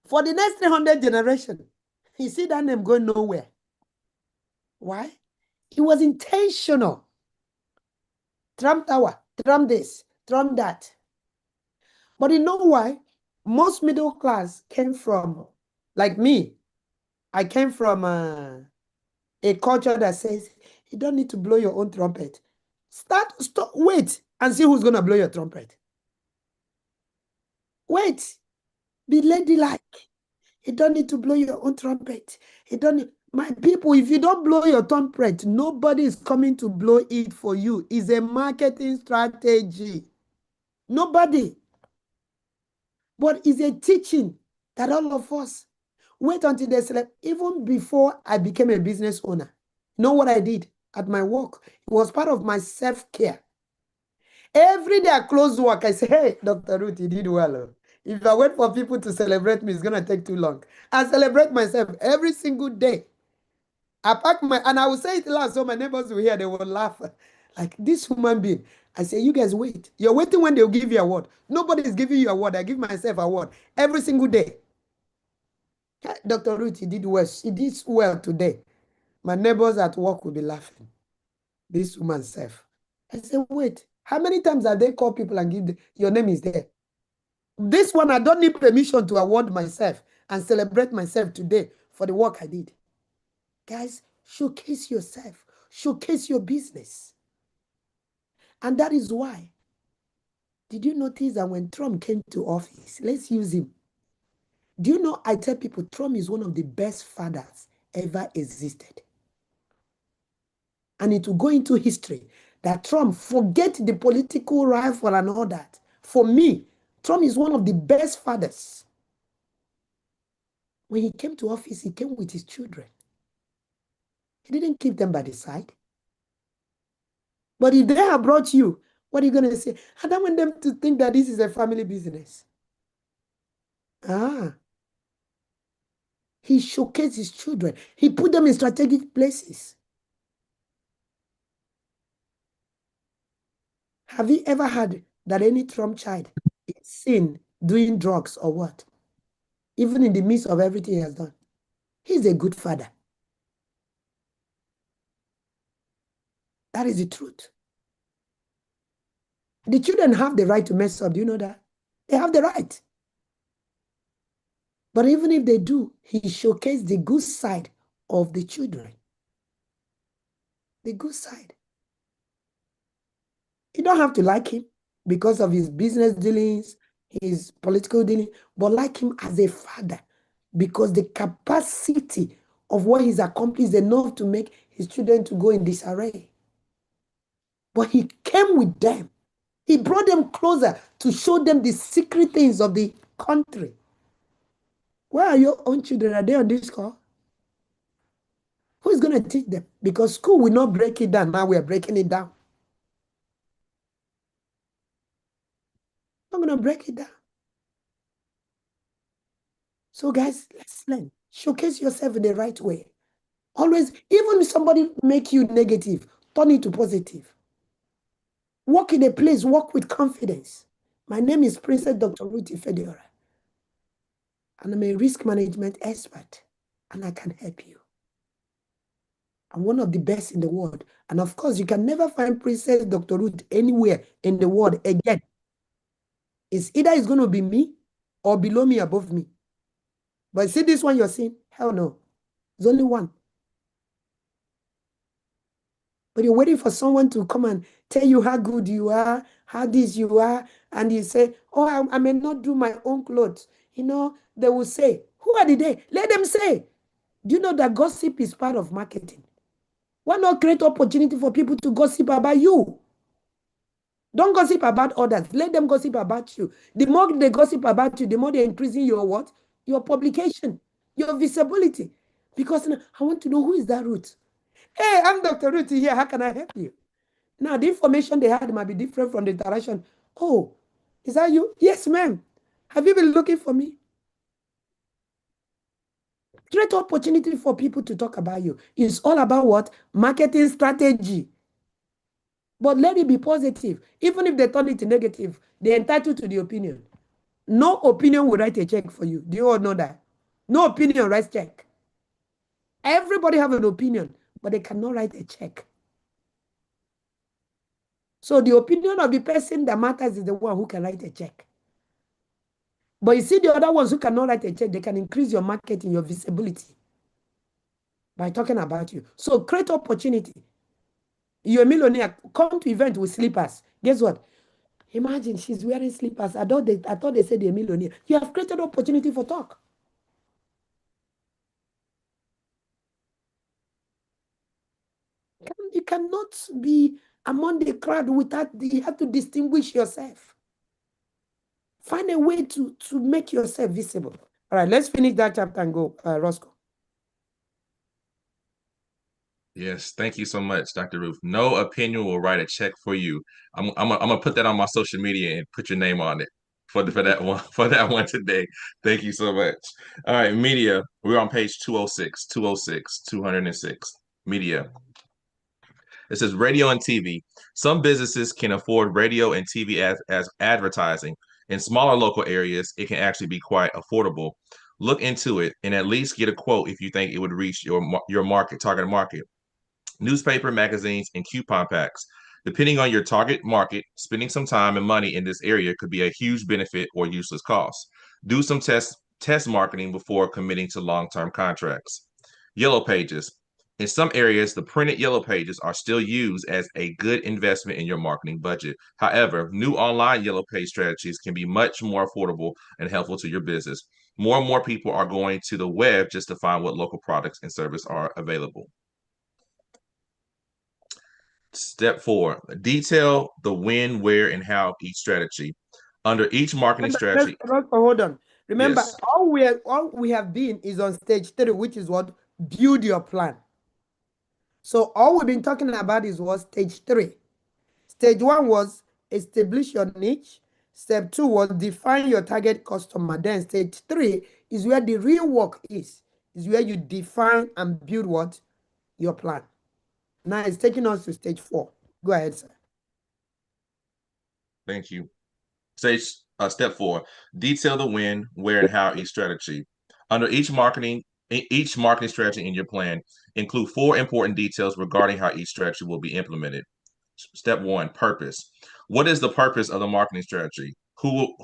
For the next 300 generations, you see that name going nowhere. Why? It was intentional. Trump Tower, Trump this, Trump that. But you know why? Most middle class came from, like me, I came from a culture that says, you don't need to blow your own trumpet. Wait and see who's going to blow your trumpet. Wait. Be ladylike. You don't need to blow your own trumpet. You don't need, my people, if you don't blow your trumpet, nobody is coming to blow it for you. It's a marketing strategy. Nobody. But it's a teaching that all of us wait until they select. Even before I became a business owner, you know what I did at my work? It was part of my self-care. Every day I close work, I say, hey, Dr. Ruth, you did well. If I wait for people to celebrate me, it's going to take too long. I celebrate myself every single day. I pack my, and I will say it loud so my neighbors will hear, they will laugh. Like, this human being. I say, you guys wait. You're waiting when they'll give you a award. Nobody is giving you a award. I give myself a award every single day. Dr. Ruth, you did well. She did well today. My neighbors at work will be laughing. This woman self. I say, wait. How many times have they called people and give your name is there? This one, I don't need permission to award myself and celebrate myself today for the work I did. Guys, showcase yourself. Showcase your business. And that is why. Did you notice that when Trump came to office, let's use him. Do you know, I tell people, Trump is one of the best fathers ever existed. And it will go into history that Trump, forget the political rival and all that. For me, Trump is one of the best fathers. When he came to office, he came with his children. He didn't keep them by the side. But if they have brought you, what are you going to say? I don't want them to think that this is a family business. He showcased his children. He put them in strategic places. Have you ever heard that any Trump child is seen doing drugs or what? Even in the midst of everything he has done. He's a good father. That is the truth. The children have the right to mess up. Do you know that? They have the right. But even if they do, he showcased the good side of the children. The good side. You don't have to like him because of his business dealings, his political dealings, but like him as a father because the capacity of what he's accomplished is enough to make his children to go in disarray. But he came with them. He brought them closer to show them the secret things of the country. Where are your own children? Are they on this call? Who is going to teach them? Because school will not break it down. Now we are breaking it down. I'm going to break it down. So guys, let's learn. Showcase yourself in the right way. Always, even if somebody make you negative, turn it to positive. Walk in a place, walk with confidence. My name is Princess Dr. Ruth Ifediora. And I'm a risk management expert. And I can help you. I'm one of the best in the world. And of course, you can never find Princess Dr. Ruth anywhere in the world again. It's either it's going to be me or below me, above me. But see this one you're seeing? Hell no. There's only one. But you're waiting for someone to come and tell you how good you are, how this you are, and you say, oh, I may not do my own clothes. You know, they will say, who are they? Let them say. Do you know that gossip is part of marketing? Why not create opportunity for people to gossip about you? Don't gossip about others. Let them gossip about you. The more they gossip about you, the more they're increasing your what? Your publication, your visibility. Because now, I want to know who is that Ruth. Hey, I'm Dr. Ruth here. How can I help you? Now, the information they had might be different from the interaction. Oh, Is that you? Yes, ma'am. Have you been looking for me? Great opportunity for people to talk about you. It's all about what? Marketing strategy. But let it be positive. Even if they turn it negative, they're entitled to the opinion. No opinion will write a check for you. Do you all know that? No opinion writes check. Everybody have an opinion, but they cannot write a check. So the opinion of the person that matters is the one who can write a check. But you see the other ones who cannot write a check, they can increase your marketing, your visibility by talking about you. So create opportunity. You're a millionaire, come to event with slippers. Guess what? Imagine she's wearing slippers. I thought they said they're a millionaire. You have created opportunity for talk. You cannot be among the crowd without, you have to distinguish yourself. Find a way to make yourself visible. All right, let's finish that chapter and go, Roscoe. Yes, thank you so much, Dr. Ruth. No opinion will write a check for you. I'm gonna put that on my social media and put your name on it for that one today. Thank you so much. All right, media. We're on page 206, 206. Media. It says radio and TV. Some businesses can afford radio and TV as advertising. In smaller local areas, it can actually be quite affordable. Look into it and at least get a quote if you think it would reach your target market. Newspaper, magazines, and coupon packs. Depending on your target market, spending some time and money in this area could be a huge benefit or useless cost. Do some test marketing before committing to long-term contracts. Yellow pages. In some areas, the printed yellow pages are still used as a good investment in your marketing budget. However, new online yellow page strategies can be much more affordable and helpful to your business. More and more people are going to the web just to find what local products and services are available. Step 4, detail the when, where, and how of each strategy. Under each marketing strategy. Hold on. Remember, yes. all we have been is on stage 3, which is what? Build your plan. So all we've been talking about is what? Stage 3. Stage 1 was establish your niche. Step 2 was define your target customer. Then stage 3 is where the real work is where you define and build what? Your plan. Now it's taking us to stage 4. Go ahead, sir. Thank you. Step 4, detail the when, where, and how each strategy. Under each marketing strategy in your plan, include 4 important details regarding how each strategy will be implemented. Step 1, purpose. What is the purpose of the marketing strategy? Who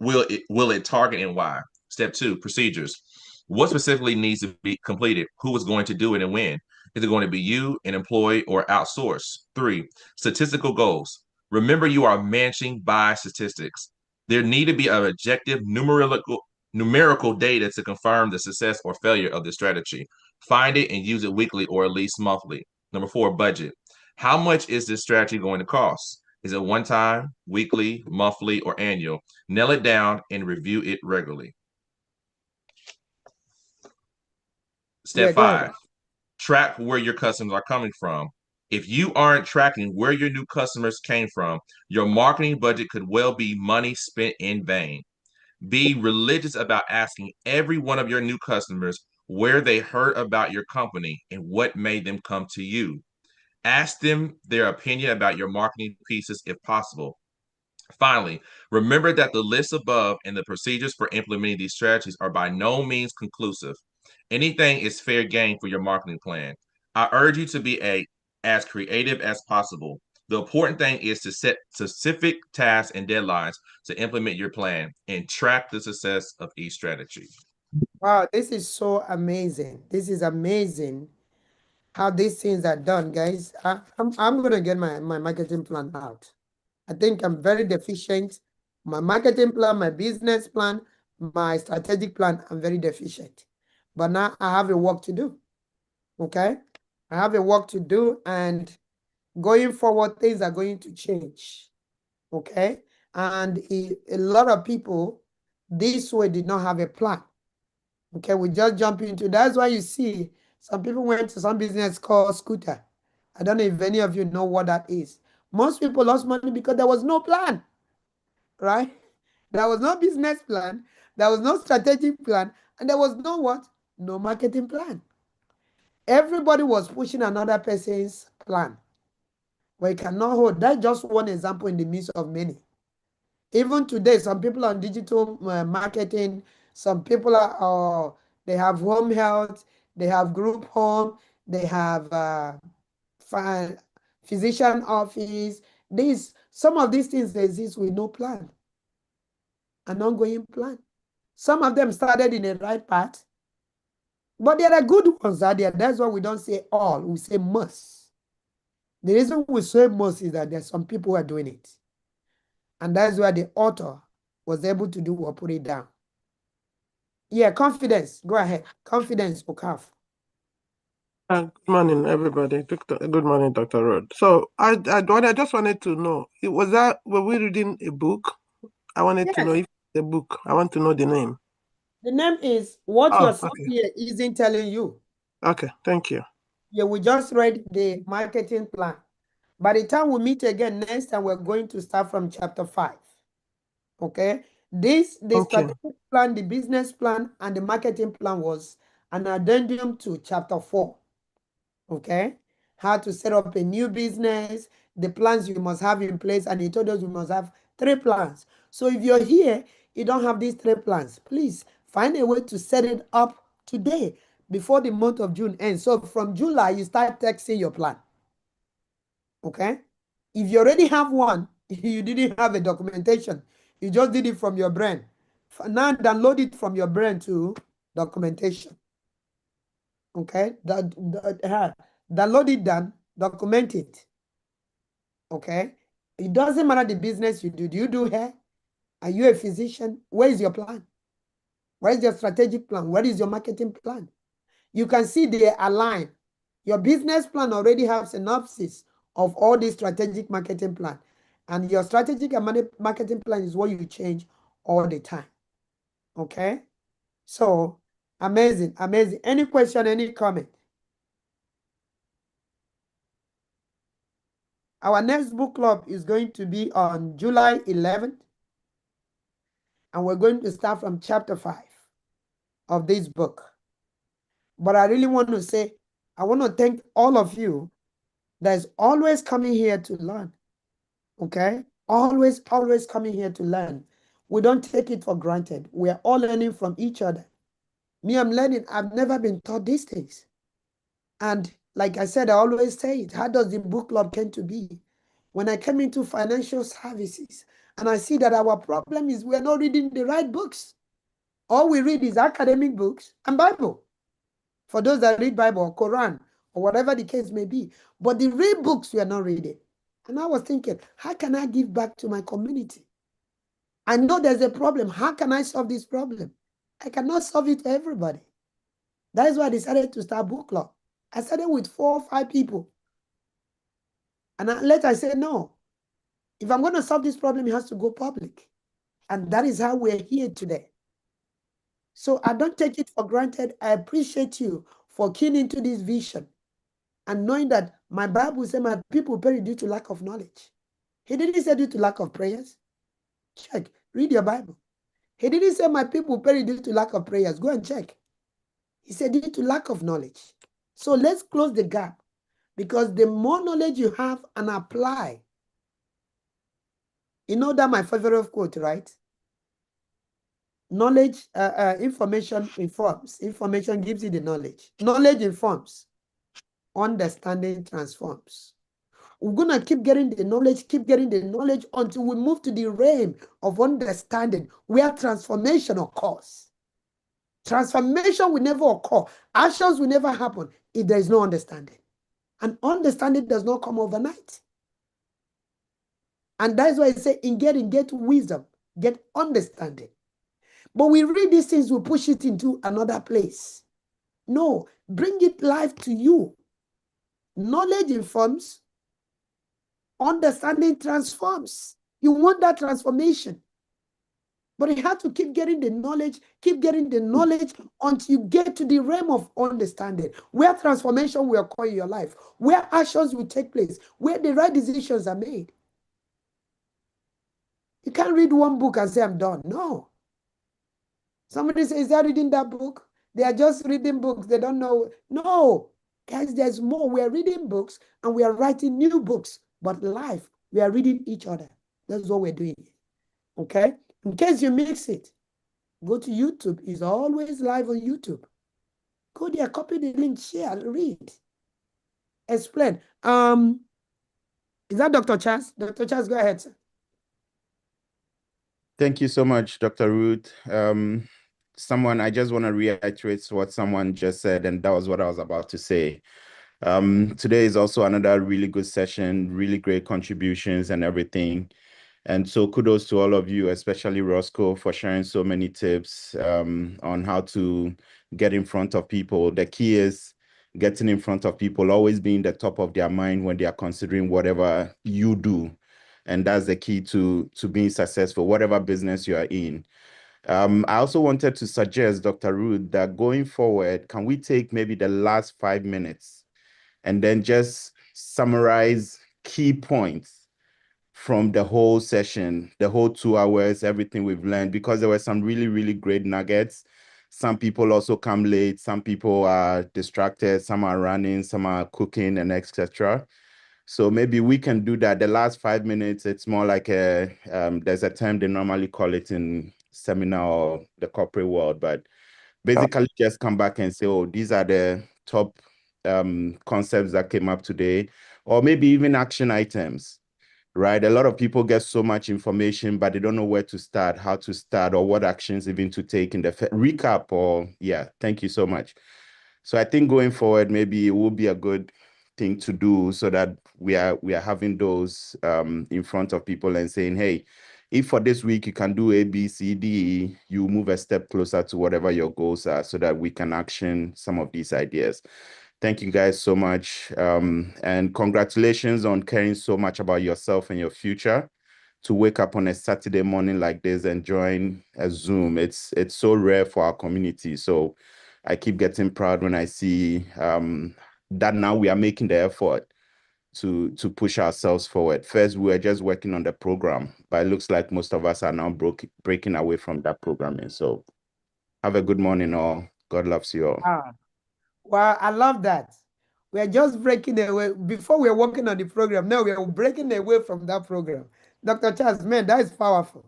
will it target and why? Step 2, procedures. What specifically needs to be completed? Who is going to do it and when? Is it going to be you, an employee, or outsource? 3, statistical goals. Remember, you are managing by statistics. There need to be an objective numerical data to confirm the success or failure of the strategy. Find it and use it weekly or at least monthly. Number 4, budget. How much is this strategy going to cost? Is it one time, weekly, monthly, or annual? Nail it down and review it regularly. Step 5, track where your customers are coming from. If you aren't tracking where your new customers came from, your marketing budget could well be money spent in vain. Be religious about asking every one of your new customers where they heard about your company and what made them come to you. Ask them their opinion about your marketing pieces if possible. Finally, remember that the list above and the procedures for implementing these strategies are by no means conclusive. Anything is fair game for your marketing plan. I urge you to be as creative as possible. The important thing is to set specific tasks and deadlines to implement your plan and track the success of each strategy. Wow, this is so amazing. This is amazing how these things are done, guys. I'm going to get my marketing plan out. I think I'm very deficient. My marketing plan, my business plan, my strategic plan, I'm very deficient. But now I have a work to do. Okay? I have a work to do, and going forward, things are going to change. Okay? And a lot of people this way did not have a plan. Okay, we just jump into, that's why you see some people went to some business called Scooter. I don't know if any of you know what that is. Most people lost money because there was no plan, right? There was no business plan, there was no strategic plan, and there was no what? No marketing plan. Everybody was pushing another person's plan. We cannot hold. That's just one example in the midst of many. Even today, some people on digital marketing, some people are, they have home health, they have group home, they have physician office. Some of these things exist with no plan, an ongoing plan. Some of them started in the right path, but there are good ones out there. That's why we don't say all, we say most. The reason we say most is that there's some people who are doing it. And that's why the author was able to do or put it down. Yeah, confidence. Go ahead. Confidence, Okaf. Good morning, everybody. Good morning, Dr. Ruth. So I just wanted to know, were we reading a book? I wanted to know if the book. I want to know the name. The name is what your son okay. here isn't telling you. Okay, thank you. Yeah, we just read the marketing plan. By the time we meet again next time, we're going to start from chapter 5. Okay? The strategic plan, the business plan, and the marketing plan was an addendum to chapter 4. Okay? How to set up a new business, the plans you must have in place, and he told us we must have 3 plans. So if you're here, you don't have these 3 plans, please find a way to set it up today before the month of June ends. So from July, you start texting your plan. Okay? If you already have one, you didn't have a documentation, you just did it from your brain. Now download it from your brain to documentation. Okay? Download it down, document it. Okay? It doesn't matter the business you do. Do you do hair? Are you a physician? Where is your plan? Where is your strategic plan? Where is your marketing plan? You can see they align. Your business plan already has synopsis of all the strategic marketing plan. And your strategic and marketing plan is what you change all the time. Okay? So, amazing, amazing. Any question, any comment? Our next book club is going to be on July 11th. And we're going to start from chapter 5 of this book. But I really want to say, I want to thank all of you that's always coming here to learn. Okay? Always, always coming here to learn. We don't take it for granted. We are all learning from each other. Me, I'm learning. I've never been taught these things. And like I said, I always say it. How does the book club come to be? When I came into financial services, and I see that our problem is we're not reading the right books. All we read is academic books and Bible. For those that read Bible or Quran or whatever the case may be. But the real books we are not reading. And I was thinking, how can I give back to my community? I know there's a problem. How can I solve this problem? I cannot solve it for everybody. That is why I decided to start book club. I started with 4 or 5 people. And later I said, no. If I'm going to solve this problem, it has to go public. And that is how we're here today. So I don't take it for granted. I appreciate you for keying into this vision and knowing that my Bible says my people perish due to lack of knowledge. He didn't say due to lack of prayers. Check. Read your Bible. He didn't say my people perish due to lack of prayers. Go and check. He said due to lack of knowledge. So let's close the gap, because the more knowledge you have and apply. You know that my favorite quote, right? Knowledge, information informs. Information gives you the knowledge. Knowledge informs. Understanding transforms. We're going to keep getting the knowledge until we move to the realm of understanding where transformation occurs. Transformation will never occur. Actions will never happen if there is no understanding. And understanding does not come overnight. And that's why I say get wisdom, get understanding. But we read these things, we push it into another place. No, bring it live to you. Knowledge informs, understanding transforms. You want that transformation. But you have to keep getting the knowledge until you get to the realm of understanding, where transformation will occur in your life, where actions will take place, where the right decisions are made. You can't read one book and say, I'm done. No. Somebody says, is that reading that book? They are just reading books. They don't know. No. Guys, there's more. We are reading books and we are writing new books. But life, we are reading each other. That's what we're doing. Okay? In case you mix it, go to YouTube. It's always live on YouTube. Go there, copy the link, share, read. Explain. Is that Dr. Charles? Dr. Charles, go ahead, sir. Thank you so much, Dr. Ruth. I just want to reiterate what someone just said, and that was what I was about to say. Today is also another really good session, really great contributions and everything. And so kudos to all of you, especially Roscoe, for sharing so many tips on how to get in front of people. The key is getting in front of people, always being the top of their mind when they are considering whatever you do. And that's the key to being successful, whatever business you are in. I also wanted to suggest, Dr. Ruth, that going forward, can we take maybe the last 5 minutes and then just summarize key points from the whole session, the whole 2 hours, everything we've learned, because there were some really, really great nuggets. Some people also come late, some people are distracted, some are running, some are cooking, and etc. So maybe we can do that. The last 5 minutes, it's more like there's a term they normally call it in seminar or the corporate world, but basically just come back and say, oh, these are the top concepts that came up today, or maybe even action items, right? A lot of people get so much information, but they don't know where to start, how to start, or what actions even to take in the recap. Or yeah, thank you so much. So I think going forward, maybe it will be a good thing to do so that we are having those in front of people and saying, hey, if for this week you can do A, B, C, D, you move a step closer to whatever your goals are so that we can action some of these ideas. Thank you guys so much. And congratulations on caring so much about yourself and your future. To wake up on a Saturday morning like this and join a Zoom. It's so rare for our community. So I keep getting proud when I see that now we are making the effort to push ourselves forward. First, we were just working on the program, but it looks like most of us are now breaking away from that programming. So have a good morning all. God loves you all. Well, I love that. We're just breaking away. Before we were working on the program, now we are breaking away from that program. Dr. Charles, man, that is powerful.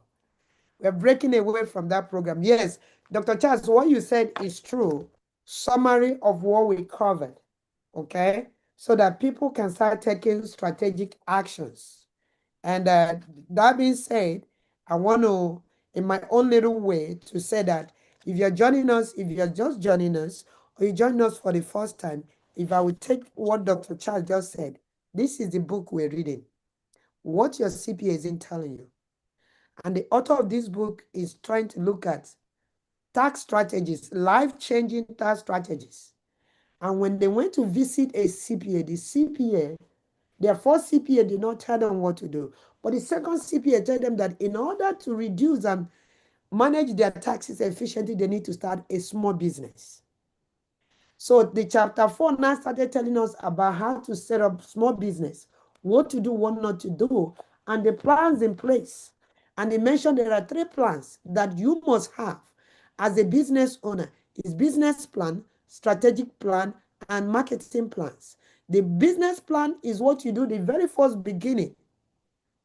We're breaking away from that program. Yes, Dr. Charles, what you said is true. Summary of what we covered, okay? So that people can start taking strategic actions. And that being said, I want to, in my own little way, to say that if you're joining us, if you're just joining us, or you join us for the first time, if I would take what Dr. Charles just said, this is the book we're reading. What your CPA isn't telling you. And the author of this book is trying to look at tax strategies, life-changing tax strategies. And when they went to visit a CPA, the CPA, their first CPA did not tell them what to do. But the second CPA told them that in order to reduce and manage their taxes efficiently, they need to start a small business. So the chapter 4 now started telling us about how to set up small business, what to do, what not to do, and the plans in place. And they mentioned there are 3 plans that you must have as a business owner. Is business plan, strategic plan, and marketing plans. The business plan is what you do the very first beginning.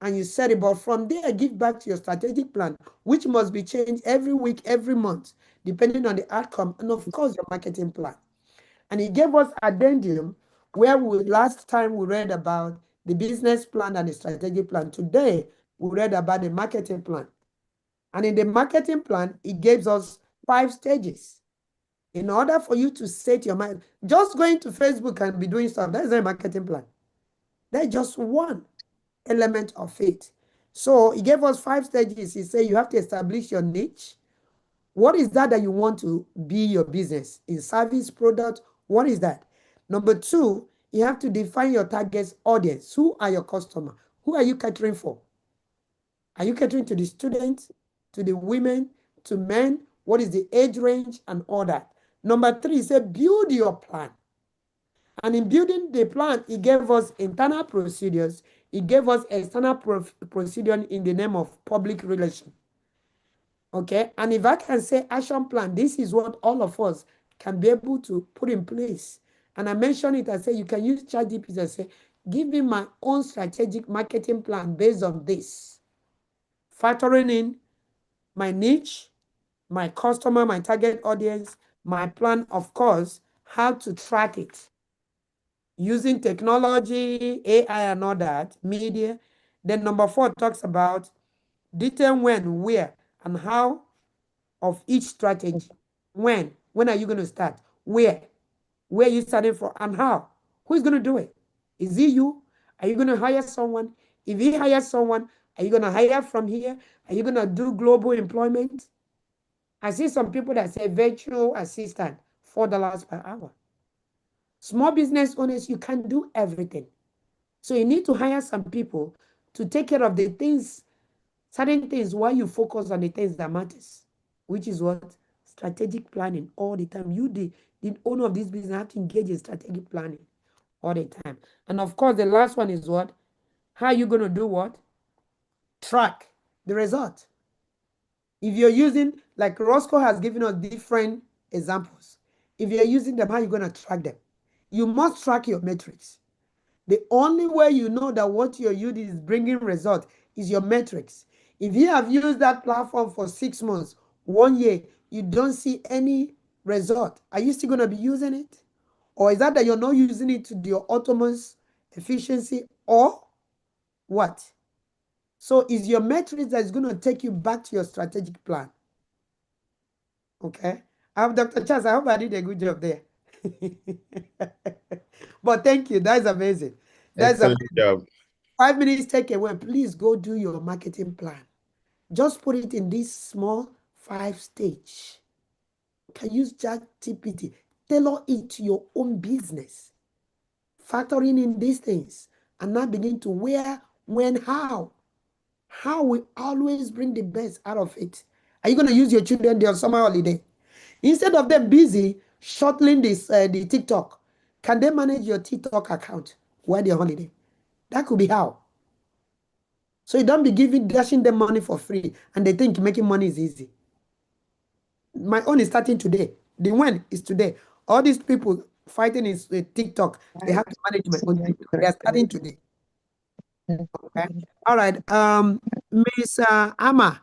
And you set it, but from there, give back to your strategic plan, which must be changed every week, every month, depending on the outcome, and of course, your marketing plan. And he gave us addendum where last time we read about the business plan and the strategic plan. Today, we read about the marketing plan. And in the marketing plan, it gives us 5 stages. In order for you to set your mind, just going to Facebook and be doing stuff, that's not a marketing plan. That's just one element of it. So he gave us 5 stages. He said you have to establish your niche. What is that you want to be your business? In service, product, what is that? Number 2, you have to define your target audience. Who are your customers? Who are you catering for? Are you catering to the students, to the women, to men? What is the age range and all that? Number 3, say build your plan. And in building the plan, he gave us internal procedures. He gave us external procedure in the name of public relation. Okay, and if I can say action plan, this is what all of us can be able to put in place. And I mentioned it, I say you can use ChatGPT and say, give me my own strategic marketing plan based on this. Factoring in my niche, my customer, my target audience, my plan, of course, how to track it. Using technology, AI and all that, media. Then number 4 talks about detail when, where, and how of each strategy. When are you going to start? Where are you starting from, and how? Who is going to do it? Is it you? Are you going to hire someone? If he hires someone, are you going to hire from here? Are you going to do global employment? I see some people that say virtual assistant, $4 per hour. Small business owners, you can't do everything. So you need to hire some people to take care of the things, certain things, while you focus on the things that matters, which is what? Strategic planning all the time. You, the owner of this business, have to engage in strategic planning all the time. And of course, the last one is what? How are you going to do what? Track the result. If you're using, like Roscoe has given us different examples. If you're using them, how are you going to track them? You must track your metrics. The only way you know that what you're using is bringing results is your metrics. If you have used that platform for 6 months, 1 year, you don't see any result, are you still going to be using it? Or is that you're not using it to your utmost efficiency, or what? So is your metrics that is going to take you back to your strategic plan. Okay. I have Dr. Charles. I hope I did a good job there. But thank you. That's amazing. That's Excellent amazing. job. 5 minutes take away. Please go do your marketing plan. Just put it in this small 5 stage. You can use ChatGPT. Tailor it to your own business. Factoring in these things and now begin to where, when, how. How will always bring the best out of it. Are you going to use your children their summer holiday? Instead of them busy shuttling this the TikTok, can they manage your TikTok account while they're on holiday? That could be how. So you don't be dashing them money for free and they think making money is easy. My own is starting today. The when is today. All these people fighting is TikTok. They have to manage my own TikTok. They are starting today. Okay. All right. Miss Amma.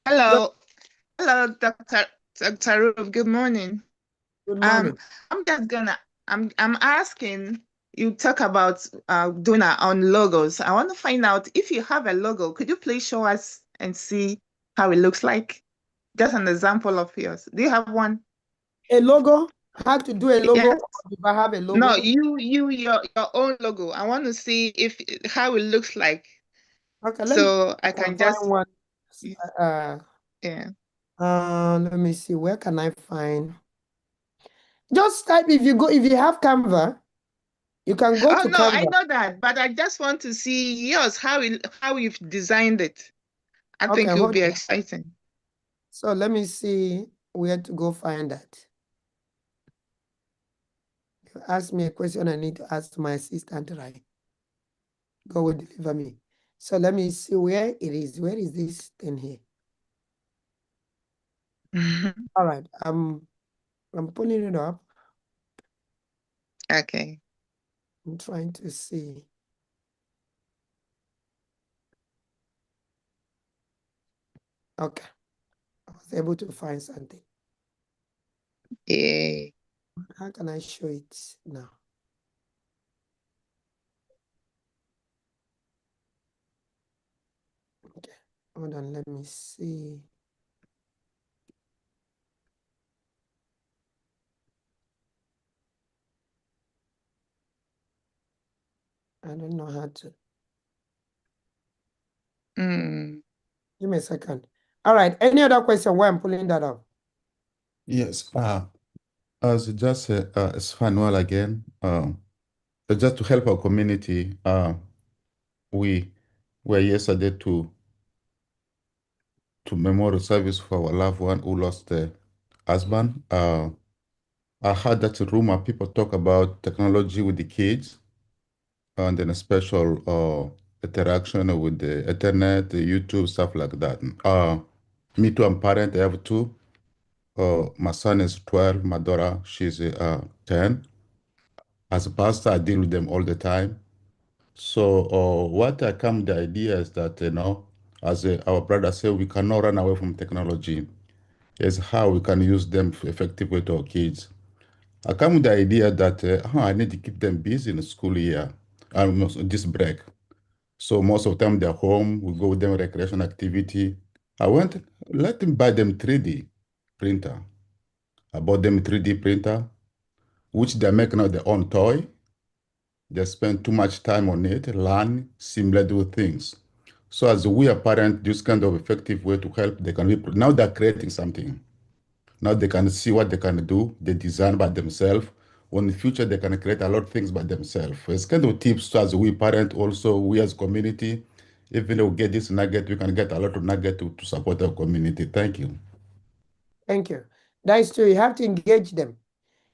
Hello. Hello, Dr. Ruth. Good morning. Good morning. I'm asking, you talk about doing our own logos. I want to find out if you have a logo. Could you please show us and see how it looks like? Just an example of yours. Do you have one? A logo? How to do a logo? Yes. If I have a logo? No, your own logo. I want to see how it looks like. Okay, so I can just one. Yeah. Let me see. Where can I find? Just type if you have Canva, you can go to no, Canva. I know that, but I just want to see yours, how you've designed it. I think it will be exciting. So let me see where to go find that. You ask me a question, I need to ask my assistant, right? God will deliver me. So let me see where it is. Where is this thing here? All right. I'm pulling it up. Okay. I'm trying to see. Okay. I was able to find something. Yeah. How can I show it now? Okay. Hold on. Let me see. I don't know how to. Give me a second. All right. Any other question while I'm pulling that up? Yes. As you just said, it's Fanuel again. Just to help our community, we were yesterday to to memorial service for our loved one who lost their husband. I heard that rumor people talk about technology with the kids and then a special interaction with the internet, the YouTube, stuff like that. Me too, I'm parent, I have two. My son is 12, my daughter, she's 10. As a pastor, I deal with them all the time. So what I come with the idea is that, as our brother said, we cannot run away from technology. It's how we can use them effectively to our kids. I come with the idea that I need to keep them busy in the school year, this break. So most of the time they're home, we go with them recreation activity. Let them buy them 3D printer. I bought them 3D printer, which they're making out their own toy. They spend too much time on it, learn, simulate do things. So as we are parents, this kind of effective way to help, they can be, now they're creating something. Now they can see what they can do, they design by themselves. In the future, they can create a lot of things by themselves. It's kind of tips as we parent, also we as community, even we get this nugget, we can get a lot of nugget to support our community. Thank you. Thank you. That is true. You have to engage them.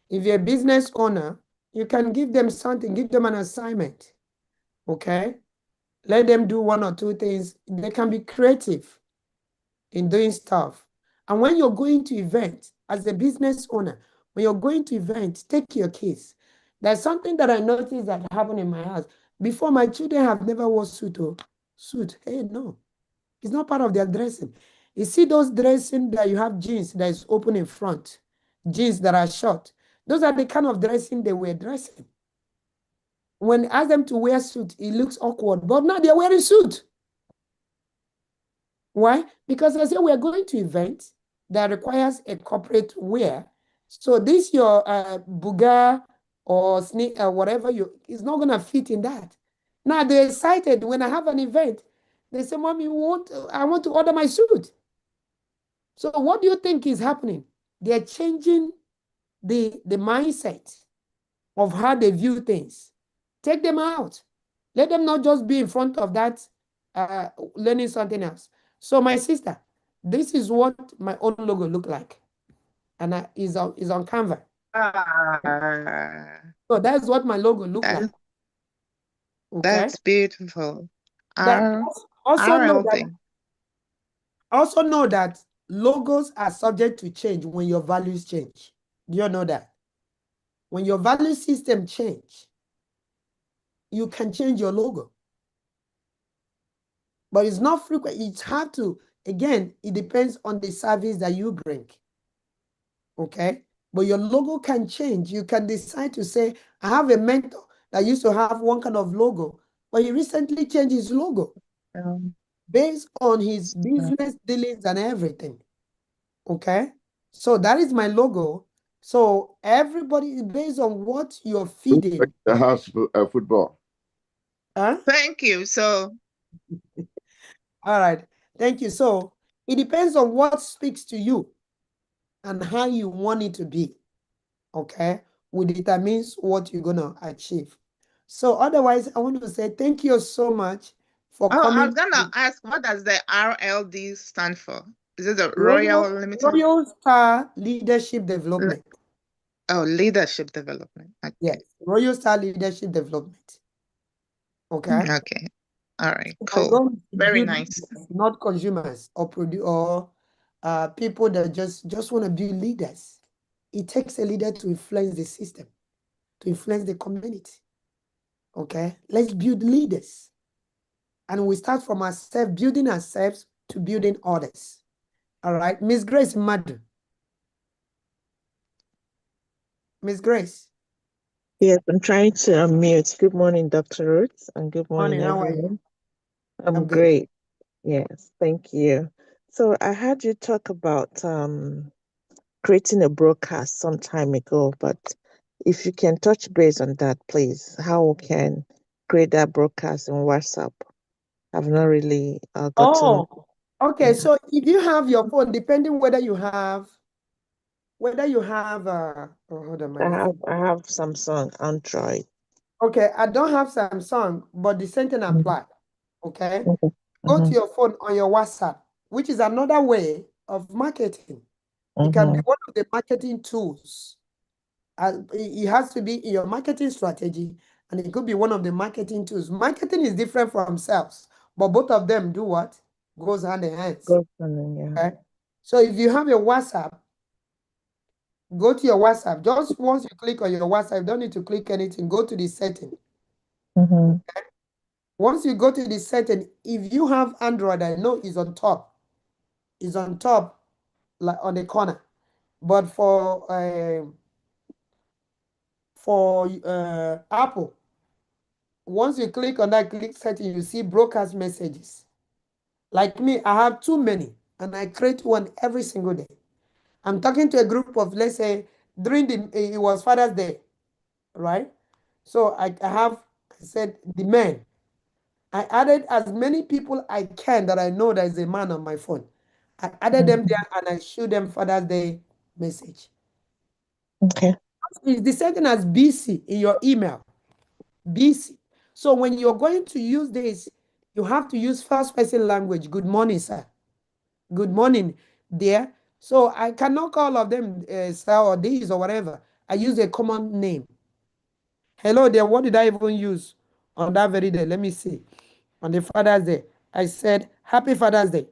If you're a business owner, you can give them something, give them an assignment. Okay? Let them do one or two things. They can be creative in doing stuff. And when you're going to events, as a business owner, when you're going to events, take your kids. There's something that I noticed that happened in my house. Before, my children have never worn suit. Hey, no. It's not part of their dressing. You see those dressing that you have jeans that is open in front, jeans that are short. Those are the kind of dressing they were dressing. When I ask them to wear suit, it looks awkward. But now they're wearing suit. Why? Because I say we're going to events that requires a corporate wear. So this your buga or sneak whatever it's not gonna fit in that. Now they're excited when I have an event. They say, "Mommy, I want to order my suit." So what do you think is happening? They're changing the mindset of how they view things. Take them out. Let them not just be in front of that learning something else. So my sister, this is what my own logo look like. And is on Canva. So that's what my logo look like. Okay. That's beautiful. Also know that logos are subject to change when your values change. Do you know that? When your value system change, you can change your logo. But it's not frequent. It's hard to, again, it depends on the service that you bring. Okay? But your logo can change. You can decide to say, I have a mentor that used to have one kind of logo, but he recently changed his logo based on his business dealings and everything. Okay? So that is my logo. So everybody is based on what you're feeding. The house football. Huh? Thank you. So, all right. Thank you. So it depends on what speaks to you and how you want it to be. Okay? Which determines what you're going to achieve. So otherwise, I want to say thank you so much for coming. I was going to ask, what does the RLD stand for? Is it the Royal Limited? Royal Star Leadership Development. Oh, leadership development. Okay. Yes, Royal Star Leadership Development. Okay. Okay. All right. Cool. Very nice. Not consumers or people that just want to be leaders. It takes a leader to influence the system, to influence the community. Okay. Let's build leaders. And we start from ourselves, building ourselves to building others. All right. Miss Grace Madu. Miss Grace. Yes, I'm trying to unmute. Good morning, Dr. Ruth, and good morning, How are everyone. you? I'm great. Yes, thank you. So I heard you talk about creating a broadcast some time ago, but if you can touch base on that, please, how we can create that broadcast on WhatsApp. I've not really gotten. Oh, okay. Yeah. So if you have your phone, depending whether you have hold on, I have Samsung Android. Okay, I don't have Samsung, but the same thing apply. Okay, go to your phone on your WhatsApp. which is another way of marketing. It can be one of the marketing tools. It has to be in your marketing strategy, and it could be one of the marketing tools. Marketing is different from sales, but both of them do what? Goes hand in hand. Okay? So if you have your WhatsApp, go to your WhatsApp. Just once you click on your WhatsApp, you don't need to click anything. Go to the setting. Okay? Once you go to the setting, if you have Android, I know it's on top. It's on top, like on the corner. But for Apple, once you click on that click setting, you see broadcast messages. Like me, I have too many, and I create one every single day. I'm talking to a group of, let's say, it was Father's Day, right? So I said the men. I added as many people I can that I know there is a man on my phone. I added them there and I showed them Father's Day message. Okay. It's the setting as BC in your email. BC. So when you're going to use this, you have to use first person language. Good morning, sir. Good morning, dear. So I cannot call all of them sir or this or whatever. I use a common name. Hello there. What did I even use on that very day? Let me see. On the Father's Day, I said, Happy Father's Day.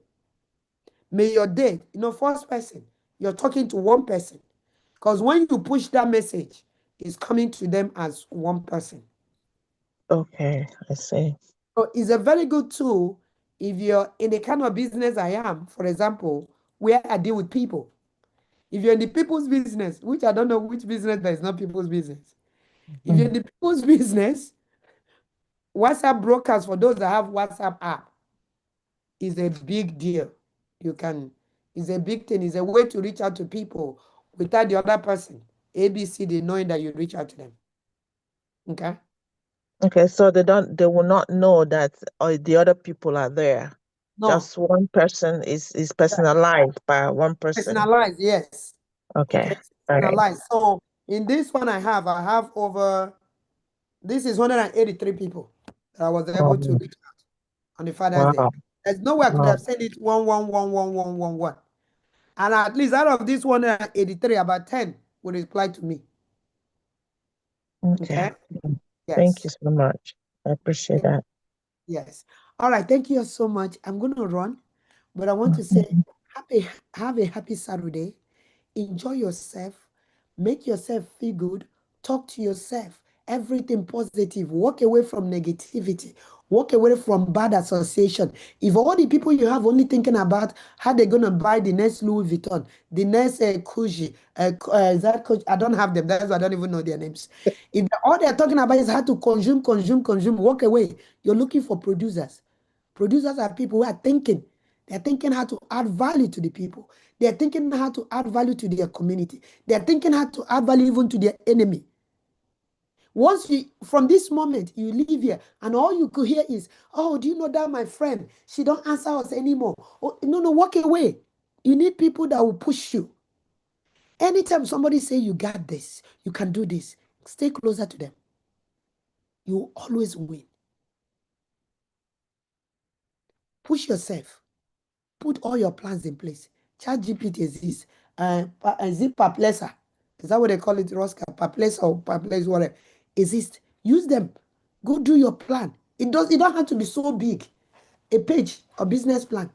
May your day, first person, you're talking to one person. Because when you push that message, it's coming to them as one person. Okay, I see. So it's a very good tool if you're in the kind of business I am, for example, where I deal with people. If you're in the people's business, which I don't know which business that is not people's business. If you're in the people's business, WhatsApp brokers, for those that have WhatsApp app, is a big deal. It's a big thing. It's a way to reach out to people without the other person, ABCD, knowing that you reach out to them. Okay? Okay, so they will not know that the other people are there. No. Just one person is personalized by one person. Personalized, yes. Okay. Personalized. So in this one I have over, this is 183 people that I was able to reach out on the Father's Day. There's no way I could have sent it 1. And at least out of this 183, about 10 would reply to me. Okay. Yes. Thank you so much. I appreciate that. Yes. All right. Thank you so much. I'm going to run, but I want to say have a happy Saturday. Enjoy yourself. Make yourself feel good. Talk to yourself. Everything positive. Walk away from negativity. Walk away from bad association. If all the people you have only thinking about how they're going to buy the next Louis Vuitton, the next Gucci, is that Gucci? I don't have them. That's why I don't even know their names. If all they're talking about is how to consume, walk away. You're looking for producers. Producers are people who are thinking. They're thinking how to add value to the people. They're thinking how to add value to their community. They're thinking how to add value even to their enemy. Once from this moment, you leave here and all you could hear is, oh, do you know that my friend, she don't answer us anymore. Oh, no, walk away. You need people that will push you. Anytime somebody say you got this, you can do this, stay closer to them. You will always win. Push yourself. Put all your plans in place. ChatGPT exists. Is it Perplexer? Is that what they call it, Rosca? Perplex or Perplex, whatever. Exist. Use them. Go do your plan. It don't have to be so big. A page of business plan,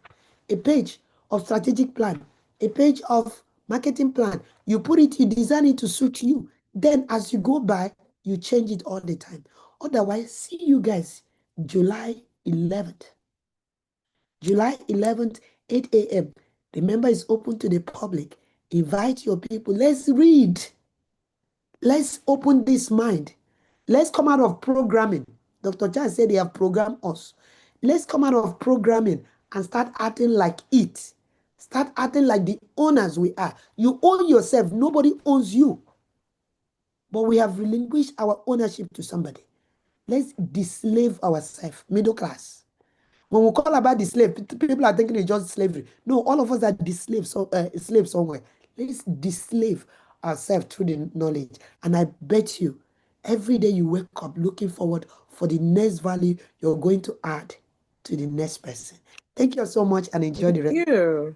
a page of strategic plan, a page of marketing plan. You put it, you design it to suit you. Then as you go by, you change it all the time. Otherwise, see you guys July 11th. July 11th, 8 a.m. Remember, it's open to the public. Invite your people. Let's read. Let's open this mind. Let's come out of programming. Dr. Chan said they have programmed us. Let's come out of programming and start acting like it. Start acting like the owners we are. You own yourself. Nobody owns you. But we have relinquished our ownership to somebody. Let's deslave ourselves, middle class. When we call about the slave, people are thinking it's just slavery. No, all of us are the slaves somewhere. Let's deslave ourselves through the knowledge. And I bet you, every day you wake up looking forward for the next value you're going to add to the next person. Thank you so much and enjoy the rest. Thank you.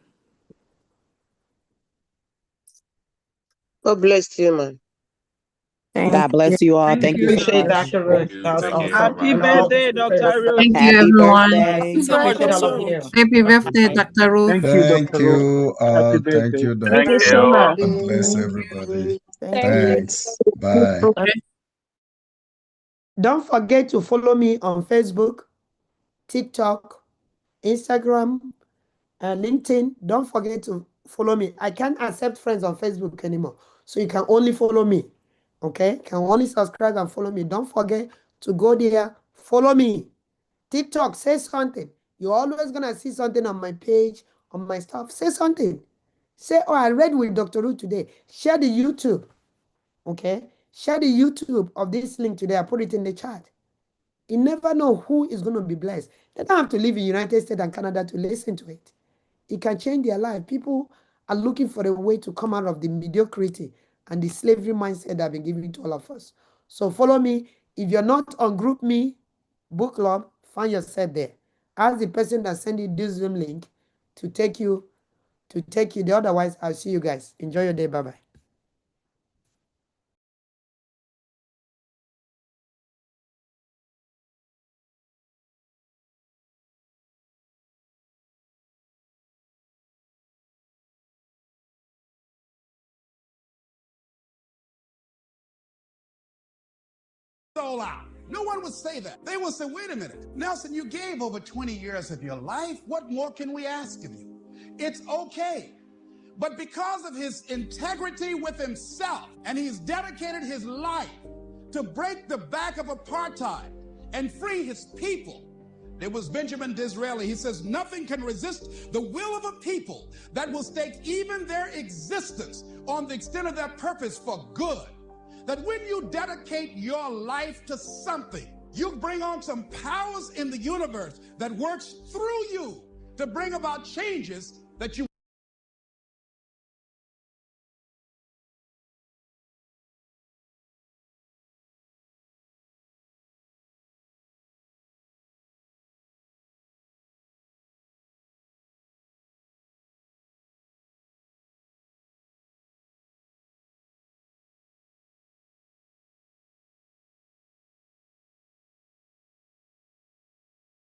God bless you, man. God bless you all. Thank you so Appreciate much. Dr. Ruth. That was Thank you. awesome. Happy And all birthday, the prayers. Dr. Ruth. Thank you, Happy everyone. birthday. Appreciate all of you. Happy birthday, Dr. Ruth. Thank you. Happy Thank birthday. you, Thank Doctor. you so much. God bless everybody. Thank you. Thanks. Bye. Don't forget to follow me on Facebook, TikTok, Instagram, and LinkedIn. Don't forget to follow me. I can't accept friends on Facebook anymore. So you can only follow me. Okay? You can only subscribe and follow me. Don't forget to go there. Follow me. TikTok, say something. You're always going to see something on my page, on my stuff. Say something. Say, oh, I read with Dr. Ruth today. Share the YouTube. Okay? Share the YouTube of this link today. I put it in the chat. You never know who is going to be blessed. They don't have to live in the United States and Canada to listen to it. It can change their life. People are looking for a way to come out of the mediocrity and the slavery mindset that I've been giving to all of us. So follow me. If you're not on Group Me Book Club, find yourself there. Ask the person that sent you this Zoom link to take you there. Otherwise, I'll see you guys. Enjoy your day. Bye-bye. Sold out. No one would say that. They would say, wait a minute, Nelson, you gave over 20 years of your life. What more can we ask of you? It's okay. But because of his integrity with himself, and he's dedicated his life to break the back of apartheid and free his people. There was Benjamin Disraeli. He says, nothing can resist the will of a people that will stake even their existence on the extent of their purpose for good. That when you dedicate your life to something, you bring on some powers in the universe that works through you to bring about changes that you